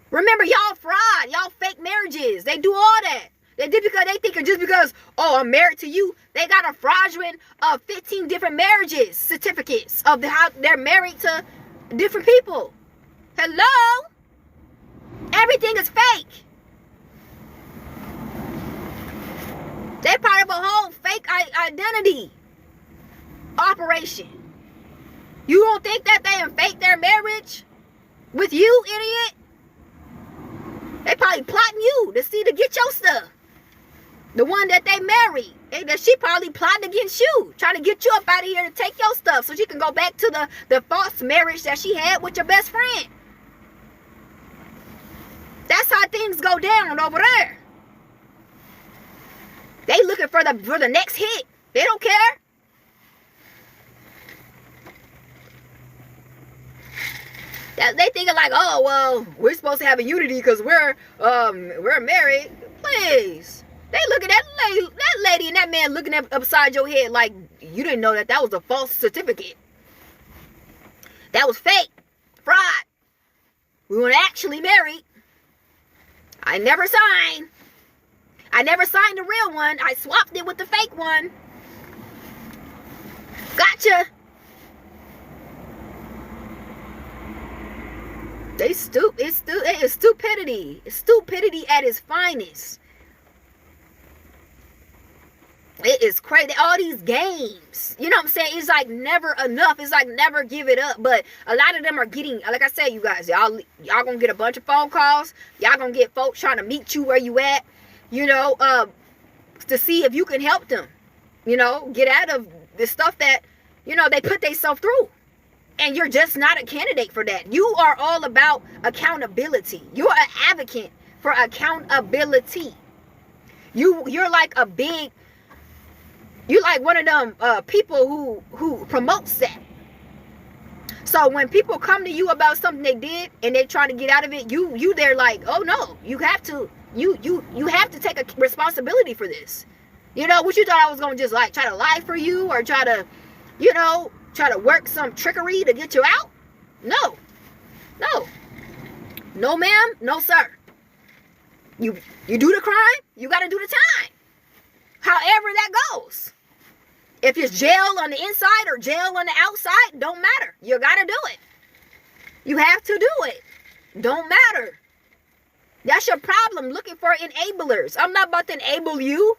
Remember, y'all fraud. Y'all fake marriages. They do all that. They did because they think just because, oh, I'm married to you, they got a fraudulent 15 different marriages certificates of how they're married to different people. Hello? Everything is fake. They're part of a whole fake identity operation. You don't think that they fake their marriage with you, idiot? They probably plotting you to get your stuff. The one that they married, that she probably plotting against you, trying to get you up out of here to take your stuff so she can go back to the false marriage that she had with your best friend. That's how things go down over there. They looking for the next hit. They don't care. They thinking like, oh well, we're supposed to have a unity because we're married. Please. They look at that lady and that man looking upside your head like you didn't know that was a false certificate. That was fake. Fraud. We weren't actually married. I never signed the real one. I swapped it with the fake one. Gotcha. It's stupidity. It's stupidity at its finest. It is crazy. All these games. You know what I'm saying? It's like never enough. It's like never give it up. But a lot of them are getting, like I said, you guys, y'all gonna get a bunch of phone calls. Y'all gonna get folks trying to meet you where you at, you know, to see if you can help them. You know, get out of the stuff that, you know, they put themselves through. And you're just not a candidate for that. You are all about accountability. You're an advocate for accountability. You're like a big... You're like one of them people who promotes that. So when people come to you about something they did and they're trying to get out of it, you they're like, oh no, you have to take a responsibility for this. You know, what you thought I was gonna just like try to lie for you or try to, you know, try to work some trickery to get you out? No, ma'am, no sir. You do the crime, you gotta do the time. However that goes. If it's jail on the inside or jail on the outside, don't matter. You gotta do it. You have to do it. Don't matter. That's your problem, looking for enablers. I'm not about to enable you.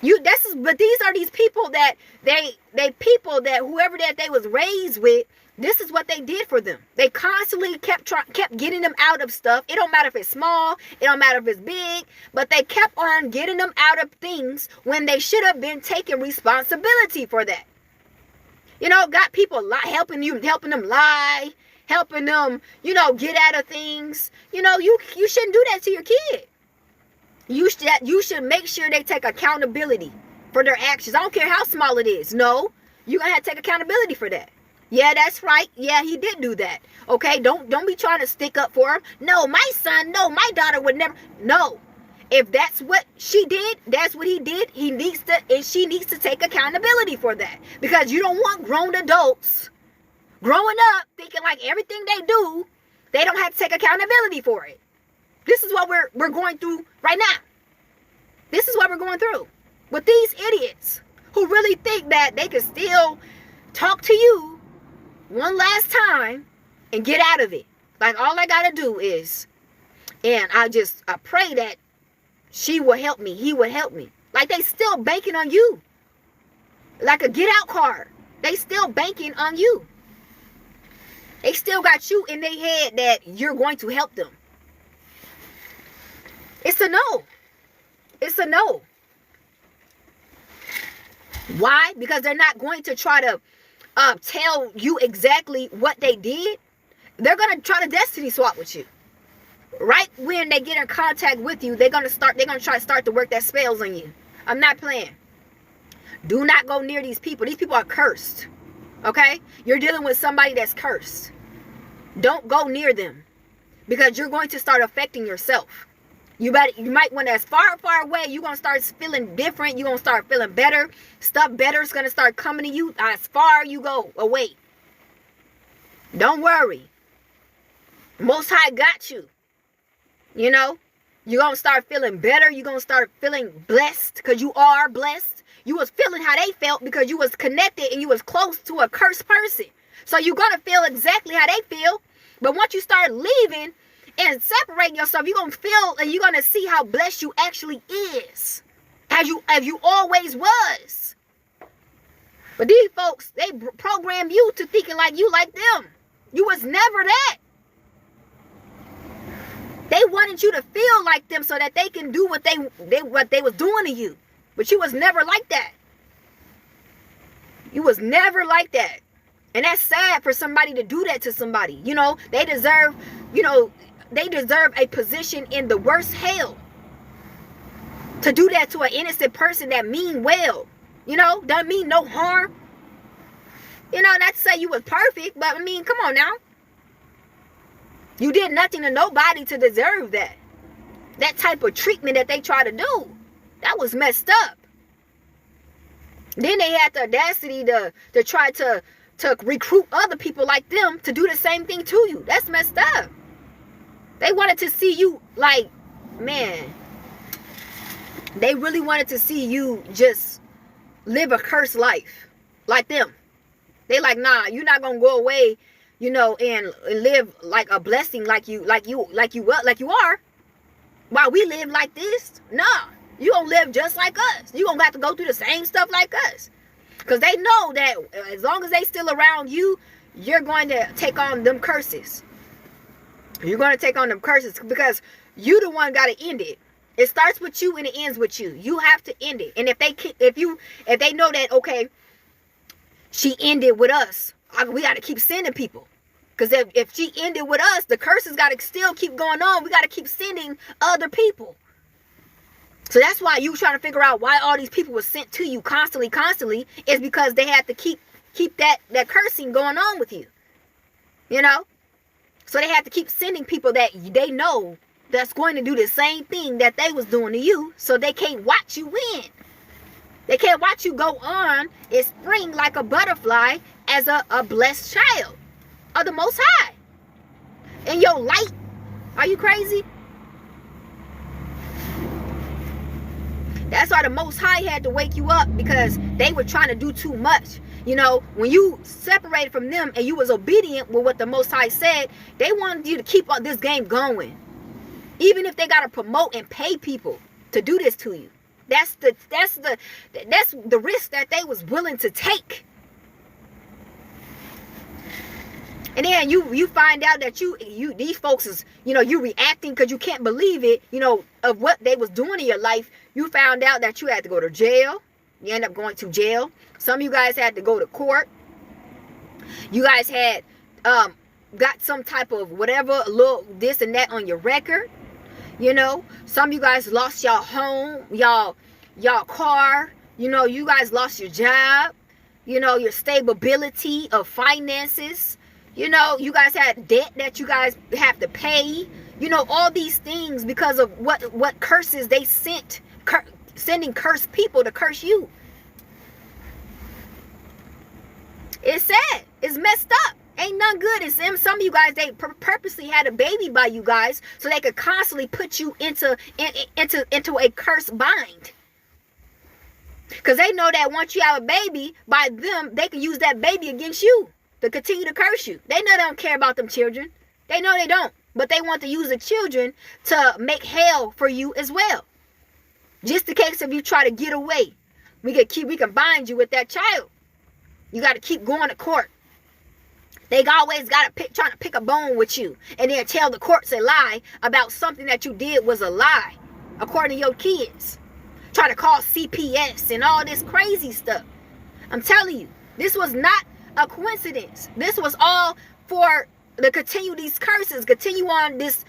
But these are these people that whoever that they was raised with, this is what they did for them. They constantly kept getting them out of stuff. It don't matter if it's small, it don't matter if it's big, but they kept on getting them out of things when they should have been taking responsibility for that. You know, got people helping them lie, helping them, you know, get out of things. You know, you shouldn't do that to your kid. You should make sure they take accountability for their actions. I don't care how small it is. No, you're going to have to take accountability for that. Yeah, that's right. Yeah, he did do that. Okay, don't be trying to stick up for him. No, my son, no, my daughter would never. No, if that's what she did, that's what he did. She needs to take accountability for that. Because you don't want grown adults growing up thinking like everything they do, they don't have to take accountability for it. This is what we're going through right now. This is what we're going through with these idiots who really think that they can still talk to you one last time and get out of it. Like all I gotta do is, and I pray that she will help me, he will help me. Like they still banking on you. Like a get out card. They still banking on you. They still got you in their head that you're going to help them. It's a no. It's a no. Why? Because they're not going to try to tell you exactly what they did. They're going to try to destiny swap with you. Right when they get in contact with you, they're going to try to start to work that spells on you. I'm not playing. Do not go near these people. These people are cursed. Okay? You're dealing with somebody that's cursed. Don't go near them, because you're going to start affecting yourself. You might want to, as far away, you're going to start feeling different. You're going to start feeling better. Stuff better is going to start coming to you as far you go away. Don't worry. Most High got you. You know, you're going to start feeling better. You're going to start feeling blessed, because you are blessed. You was feeling how they felt because you was connected and you was close to a cursed person. So you're going to feel exactly how they feel. But once you start leaving and separating yourself, you're going to feel and you're going to see how blessed you actually is. As you always was. But these folks, they program you to thinking like you like them. You was never that. They wanted you to feel like them so that they can do what they was doing to you. But you was never like that. You was never like that. And that's sad for somebody to do that to somebody. You know, they deserve a position in the worst hell. To do that to an innocent person that mean well. You know, doesn't mean no harm. You know, not to say you was perfect, but I mean, come on now. You did nothing to nobody to deserve that. That type of treatment that they try to do. That was messed up. Then they had the audacity to try to recruit other people like them to do the same thing to you. That's messed up. They wanted to see you like, man. They really wanted to see you just live a cursed life like them. They like, nah, you're not gonna go away, you know, and live like a blessing like you are. While we live like this, nah. You gonna live just like us. You gonna have to go through the same stuff like us. Because they know that as long as they still around you, you're going to take on them curses. You're going to take on them curses because you the one got to end it. It starts with you and it ends with you. You have to end it. And if they know that, okay, she ended with us, we got to keep sending people. Because if she ended with us, the curses got to still keep going on. We got to keep sending other people. So that's why you trying to figure out why all these people were sent to you constantly, is because they had to keep that cursing going on with you. You know? So they have to keep sending people that they know that's going to do the same thing that they was doing to you, so they can't watch you win. They can't watch you go on and spring like a butterfly as a blessed child of the Most High. In your light. Are you crazy? That's why the Most High had to wake you up, because they were trying to do too much. You know, when you separated from them and you was obedient with what the Most High said, they wanted you to keep on this game going. Even if they got to promote and pay people to do this to you. That's the risk that they was willing to take. And then you find out that these folks is, you know, you reacting because you can't believe it, you know, of what they was doing in your life. You found out that you had to go to jail. You end up going to jail. Some of you guys had to go to court. You guys had got some type of whatever, little this and that on your record. You know, some of you guys lost y'all home, y'all car. You know, you guys lost your job. You know, your stability of finances. You know, you guys had debt that you guys have to pay. You know, all these things because of what curses they sent. Sending cursed people to curse you. It's sad. It's messed up. Ain't none good. It's them. Some of you guys, they purposely had a baby by you guys so they could constantly put you into a curse bind. Because they know that once you have a baby, by them, they can use that baby against you to continue to curse you. They know they don't care about them children. They know they don't. But they want to use the children to make hell for you as well. Just in case if you try to get away, we can bind you with that child. You got to keep going to court. They always got to trying to pick a bone with you, and then tell the courts a lie about something that you did was a lie. according to your kids. Trying to call CPS and all this crazy stuff. I'm telling you, this was not a coincidence. This was all for to continue these curses, continue on this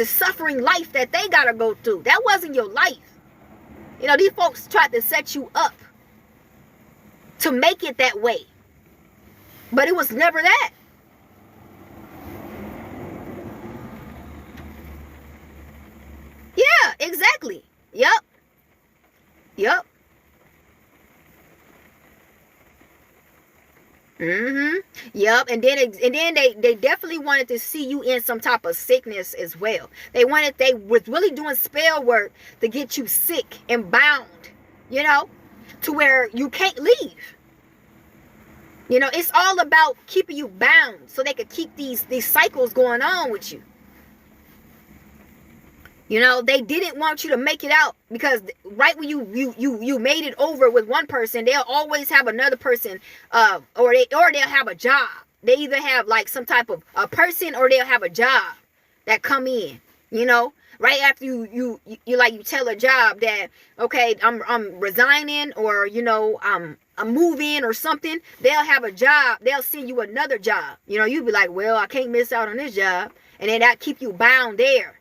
suffering life that they gotta go through. That wasn't your life. You know, these folks tried to set you up to make it that way. But it was never that. Yeah, exactly. Yep. Yep. Yep. And then they definitely wanted to see you in some type of sickness as well. They was really doing spell work to get you sick and bound, you know, to where you can't leave. You know, it's all about keeping you bound so they could keep these cycles going on with you. You know, they didn't want you to make it out, because right when you made it over with one person, they'll always have another person, or they'll have a job. They either have like some type of a person, or they'll have a job that come in. You know, right after you tell a job that, okay, I'm resigning, or you know, I'm moving or something. They'll have a job. They'll send you another job. You know, you'll be like, well, I can't miss out on this job, and then that keep you bound there.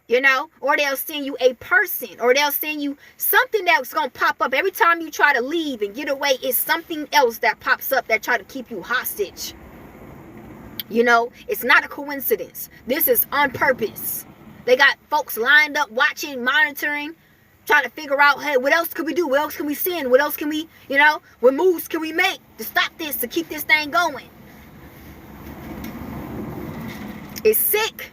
You know, or they'll send you a person, or they'll send you something that's going to pop up. Every time you try to leave and get away, it's something else that pops up that try to keep you hostage. You know, it's not a coincidence. This is on purpose. They got folks lined up, watching, monitoring, trying to figure out, hey, what else could we do? What else can we send? What else can we, you know, what moves can we make to stop this, to keep this thing going? It's sick.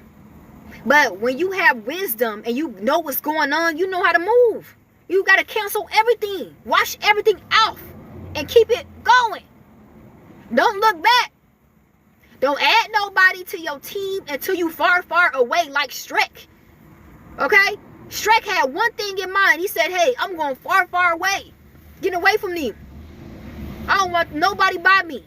But when you have wisdom and you know what's going on, you know how to move. You got to cancel everything. Wash everything off and keep it going. Don't look back. Don't add nobody to your team until you far, far away, like Shrek. Okay? Shrek had one thing in mind. He said, hey, I'm going far, far away. Get away from me. I don't want nobody by me.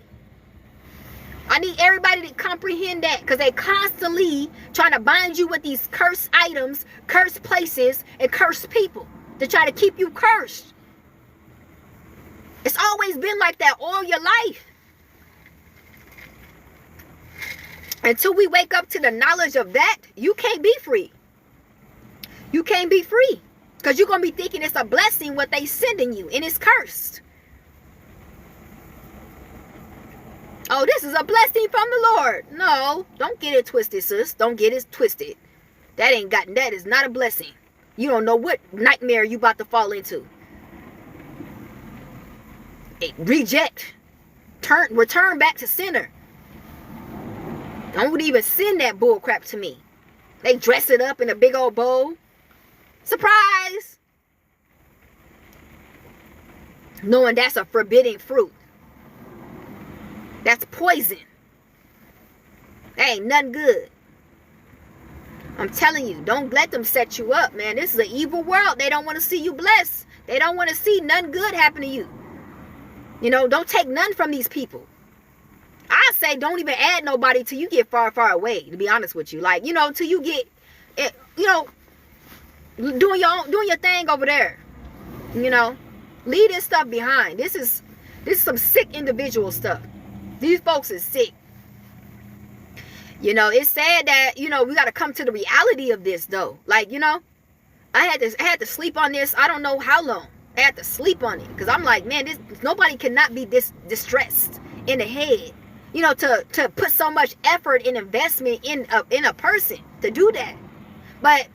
I need everybody to comprehend that, because they constantly trying to bind you with these cursed items, cursed places, and cursed people to try to keep you cursed. It's always been like that all your life. Until we wake up to the knowledge of that, you can't be free. You can't be free, because you're going to be thinking it's a blessing what they sending you, and it's cursed. Oh, this is a blessing from the Lord. No, don't get it twisted, sis. Don't get it twisted. That is not a blessing. You don't know what nightmare you about to fall into. Reject. Return back to sender. Don't even send that bull crap to me. They dress it up in a big old bowl. Surprise! Knowing that's a forbidden fruit. That's poison. That ain't nothing good. I'm telling you, don't let them set you up, man. This is an evil world. They don't want to see you blessed. They don't want to see nothing good happen to you. You know, don't take none from these people. I say don't even add nobody till you get far, far away, to be honest with you. Like, you know, till you get, you know, doing your thing over there. You know, leave this stuff behind. This is some sick individual stuff. These folks is sick. You know, it's sad that, you know, we got to come to the reality of this, though. Like, you know, I had to sleep on this. I don't know how long. I had to sleep on it, because I'm like, man, nobody cannot be this distressed in the head. You know, to put so much effort and investment in a person to do that. But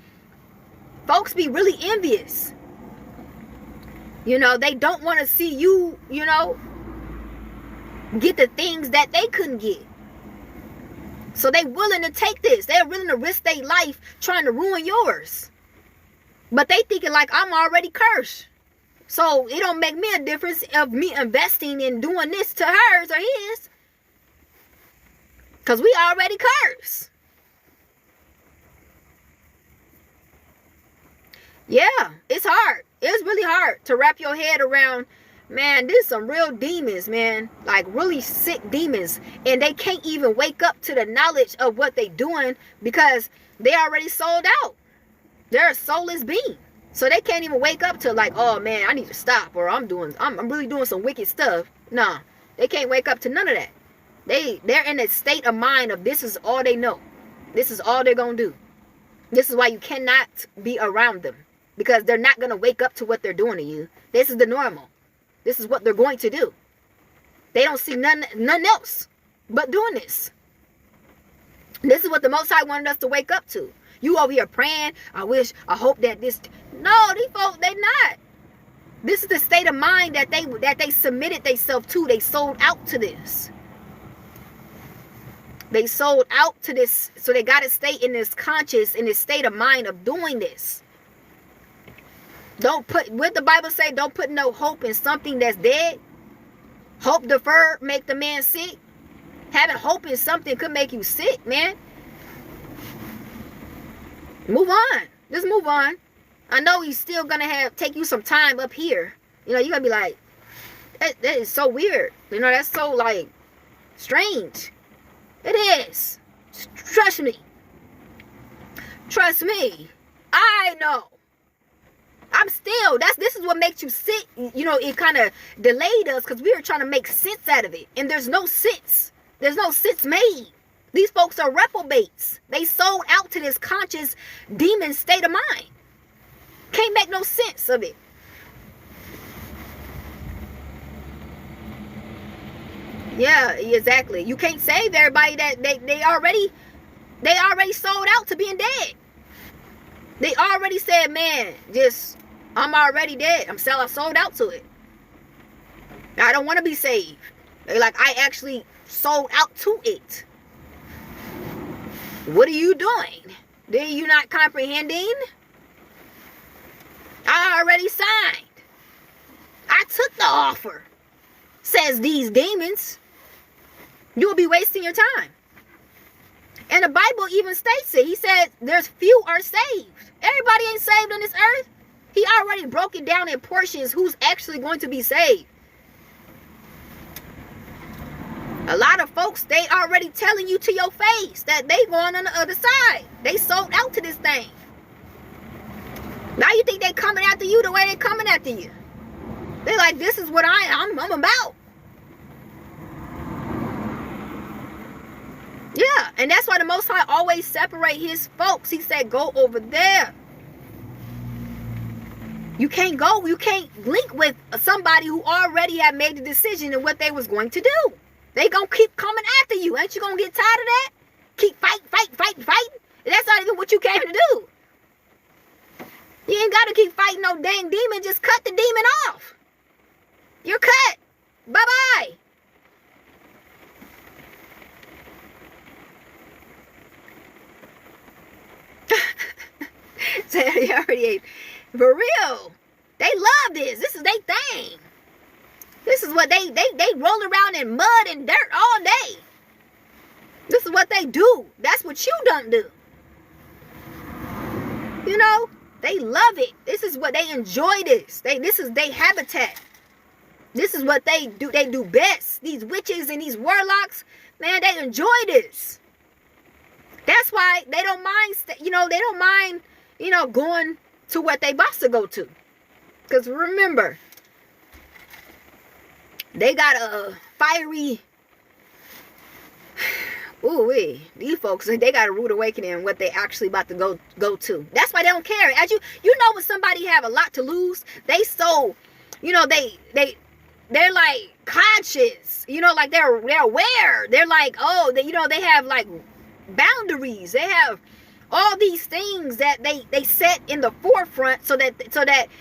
folks be really envious. You know, they don't want to see you, you know, get the things that they couldn't get. So they willing to take this. They're willing to risk their life trying to ruin yours. But they thinking like, I'm already cursed. So it don't make me a difference of me investing in doing this to hers or his. Because we already cursed. Yeah, it's hard. It's really hard to wrap your head around. Man, this is some real demons, man. Like really sick demons. And they can't even wake up to the knowledge of what they doing because they already sold out. They're a soulless being. So they can't even wake up to like, oh man, I need to stop, or I'm really doing some wicked stuff. Nah, they can't wake up to none of that. They're in a state of mind of this is all they know. This is all they're gonna do. This is why you cannot be around them, because they're not gonna wake up to what they're doing to you. This is the normal. This is what they're going to do. They don't see none else but doing this. This is what the Most High wanted us to wake up to. You over here praying, I hope that this. No, these folks, they not. This is the state of mind that they submitted themselves to. They sold out to this. They sold out to this, so they got to stay in this state of mind of doing this. Don't put, what the Bible say, don't put no hope in something that's dead. Hope deferred make the man sick. Having hope in something could make you sick, man. Move on. Just move on. I know he's still going to take you some time up here. You know, you're going to be like, that is so weird. You know, that's so, like, strange. It is. Trust me. Trust me. I know. I'm still, this is what makes you sit. You know, it kind of delayed us because we were trying to make sense out of it. And there's no sense. There's no sense made. These folks are reprobates. They sold out to this conscious demon state of mind. Can't make no sense of it. Yeah, exactly. You can't save everybody that they already sold out to being dead. They already said, man, I'm already dead. I sold out to it. I don't want to be saved. They're like, I actually sold out to it. What are you doing? Are you not comprehending? I already signed. I took the offer, says these demons. You will be wasting your time. And the Bible even states it. He said there's few are saved. Everybody ain't saved on this earth. He already broke it down in portions who's actually going to be saved. A lot of folks, they already telling you to your face that they going on the other side. They sold out to this thing. Now you think they coming after you the way they coming after you. They like, this is what I'm about. Yeah, and that's why the Most High always separate his folks. He said, go over there. You can't go, you can't link with somebody who already had made the decision of what they was going to do. They gonna keep coming after you. Ain't you gonna get tired of that? Keep fighting. And that's not even what you came to do. You ain't gotta keep fighting no dang demon. Just cut the demon off. You're cut. Bye-bye. So they already ate. For real. They love this. This is their thing. This is what they roll around in mud and dirt all day. This is what they do. That's what you don't do. You know, they love it. This is what they enjoy this. This is their habitat. This is what they do. They do best. These witches and these warlocks, man, they enjoy this. That's why they don't mind, they don't mind, going to what they about to go to. Because remember, they got a fiery, these folks, they got a rude awakening in what they actually about to go to. That's why they don't care. As you know, when somebody have a lot to lose, they so, they're like conscious, like they're aware. They're like, they have like boundaries. They have all these things that they set in the forefront so that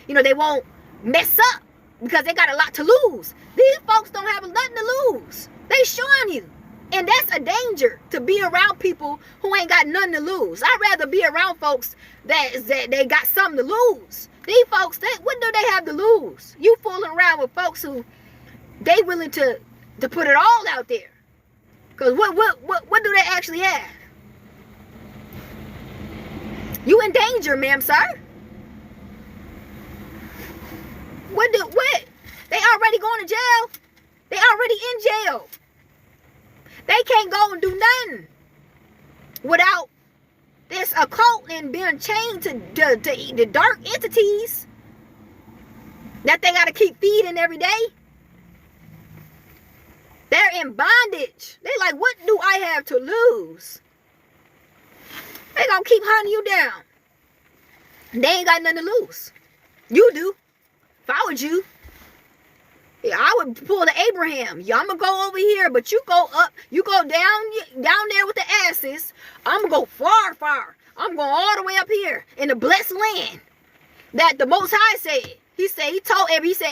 they won't mess up because they got a lot to lose. These folks don't have nothing to lose. They showing you. And that's a danger, to be around people who ain't got nothing to lose. I'd rather be around folks that they got something to lose. These folks, what do they have to lose? You fooling around with folks who they willing to put it all out there. Because what do they actually have? You in danger, ma'am, sir. What? They already going to jail. They already in jail. They can't go and do nothing without this occult and being chained to the dark entities that they got to keep feeding every day. They're in bondage. They like, what do I have to lose? They gonna keep hunting you down. They ain't got nothing to lose. You do. If I was you, I would pull the Abraham. Yeah, I'm gonna go over here, but you go up. You go down there with the asses. I'm gonna go far, far. I'm going all the way up here in the blessed land that the Most High said. He said,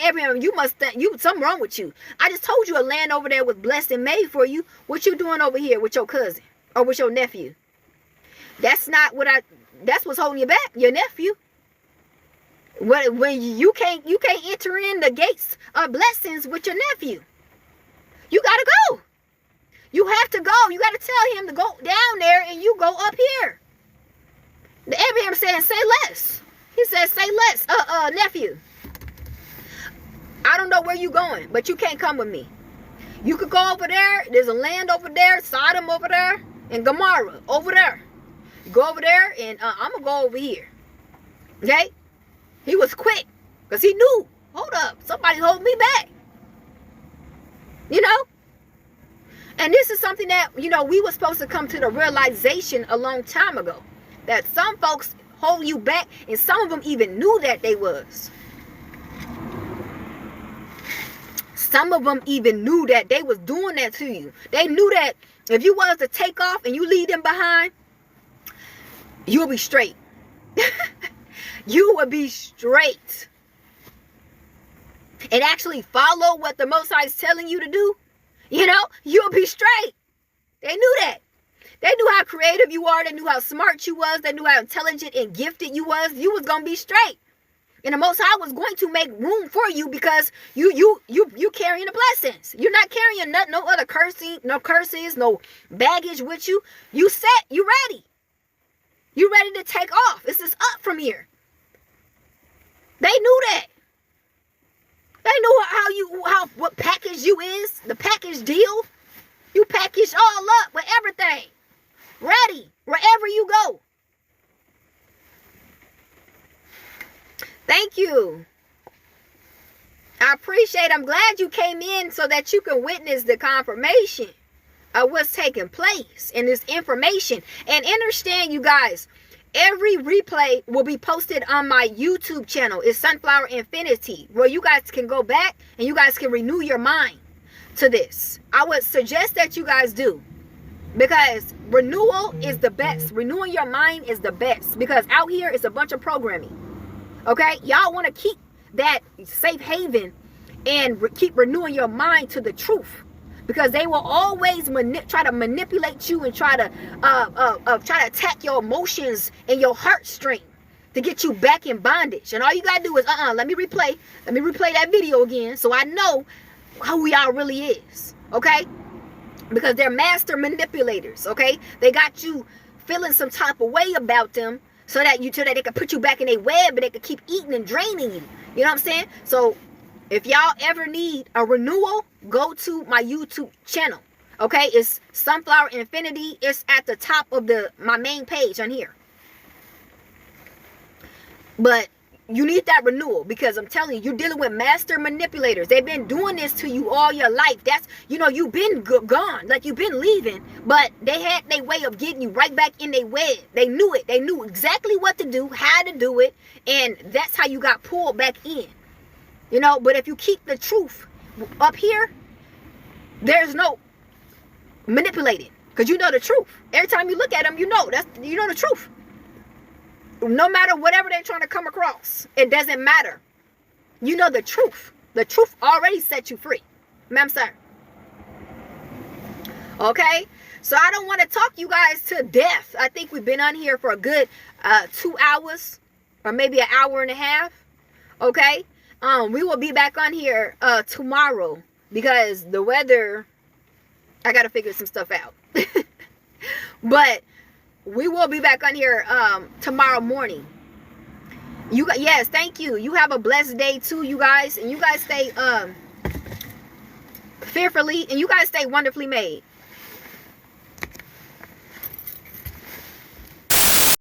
Abraham, you must think something wrong with you. I just told you a land over there was blessed and made for you. What you doing over here with your cousin or with your nephew? That's not what that's what's holding you back, your nephew. When you can't enter in the gates of blessings with your nephew. You gotta go. You have to go. You gotta tell him to go down there and you go up here. The Abraham saying, say less. He said, say less, nephew. I don't know where you going, but you can't come with me. You could go over there. There's a land over there, Sodom over there, and Gomorrah over there. You go over there, and I'm going to go over here. Okay? He was quick, because he knew, hold up, somebody hold me back. You know? And this is something that, we were supposed to come to the realization a long time ago. That some folks hold you back, and some of them even knew that they was. Some of them even knew that they was doing that to you. They knew that if you was to take off and you leave them behind, you'll be straight. You will be straight. And actually follow what the Most High is telling you to do. You'll be straight. They knew that. They knew how creative you are. They knew how smart you was. They knew how intelligent and gifted you was. You was going to be straight. And the Most High was going to make room for you because you carrying the blessings. You're not carrying no other curses, no baggage with you. You set, you ready. You ready to take off. This is up from here. They knew that. They knew what package you is, the package deal. You package all up with everything. Ready, wherever you go. Thank you. I appreciate it. I'm glad you came in so that you can witness the confirmation of what's taking place and this information. And understand, you guys, every replay will be posted on my YouTube channel. It's Sunflower Infinity, where you guys can go back and you guys can renew your mind to this. I would suggest that you guys do, because renewal is the best. Renewing your mind is the best, because out here is a bunch of programming. Okay, y'all want to keep that safe haven and keep renewing your mind to the truth, because they will always try to manipulate you and try to attack your emotions and your heartstring to get you back in bondage. And all you gotta do is let me replay that video again so I know who y'all really is. Okay, because they're master manipulators. Okay, they got you feeling some type of way about them, so that they can put you back in a web and they can keep eating and draining you. You know what I'm saying? So if y'all ever need a renewal, go to my YouTube channel. Okay? It's Sunflower Infinity. It's at the top of my main page on here. But you need that renewal, because I'm telling you, you're dealing with master manipulators. They've been doing this to you all your life. That's, you've been gone, like you've been leaving, but they had their way of getting you right back in their web. They knew it. They knew exactly what to do, how to do it, and that's how you got pulled back in. But if you keep the truth up here, there's no manipulating, because you know the truth. Every time you look at them, you know the truth. No matter whatever they're trying to come across, it doesn't matter. You know the truth. The truth already set you free. Ma'am, sir. Okay? So I don't want to talk you guys to death. I think we've been on here for a good 2 hours, or maybe an hour and a half. Okay? We will be back on here tomorrow, because the weather, I got to figure some stuff out. But we will be back on here tomorrow morning. Yes, thank you. You have a blessed day too, you guys. And you guys stay fearfully, and you guys stay wonderfully made.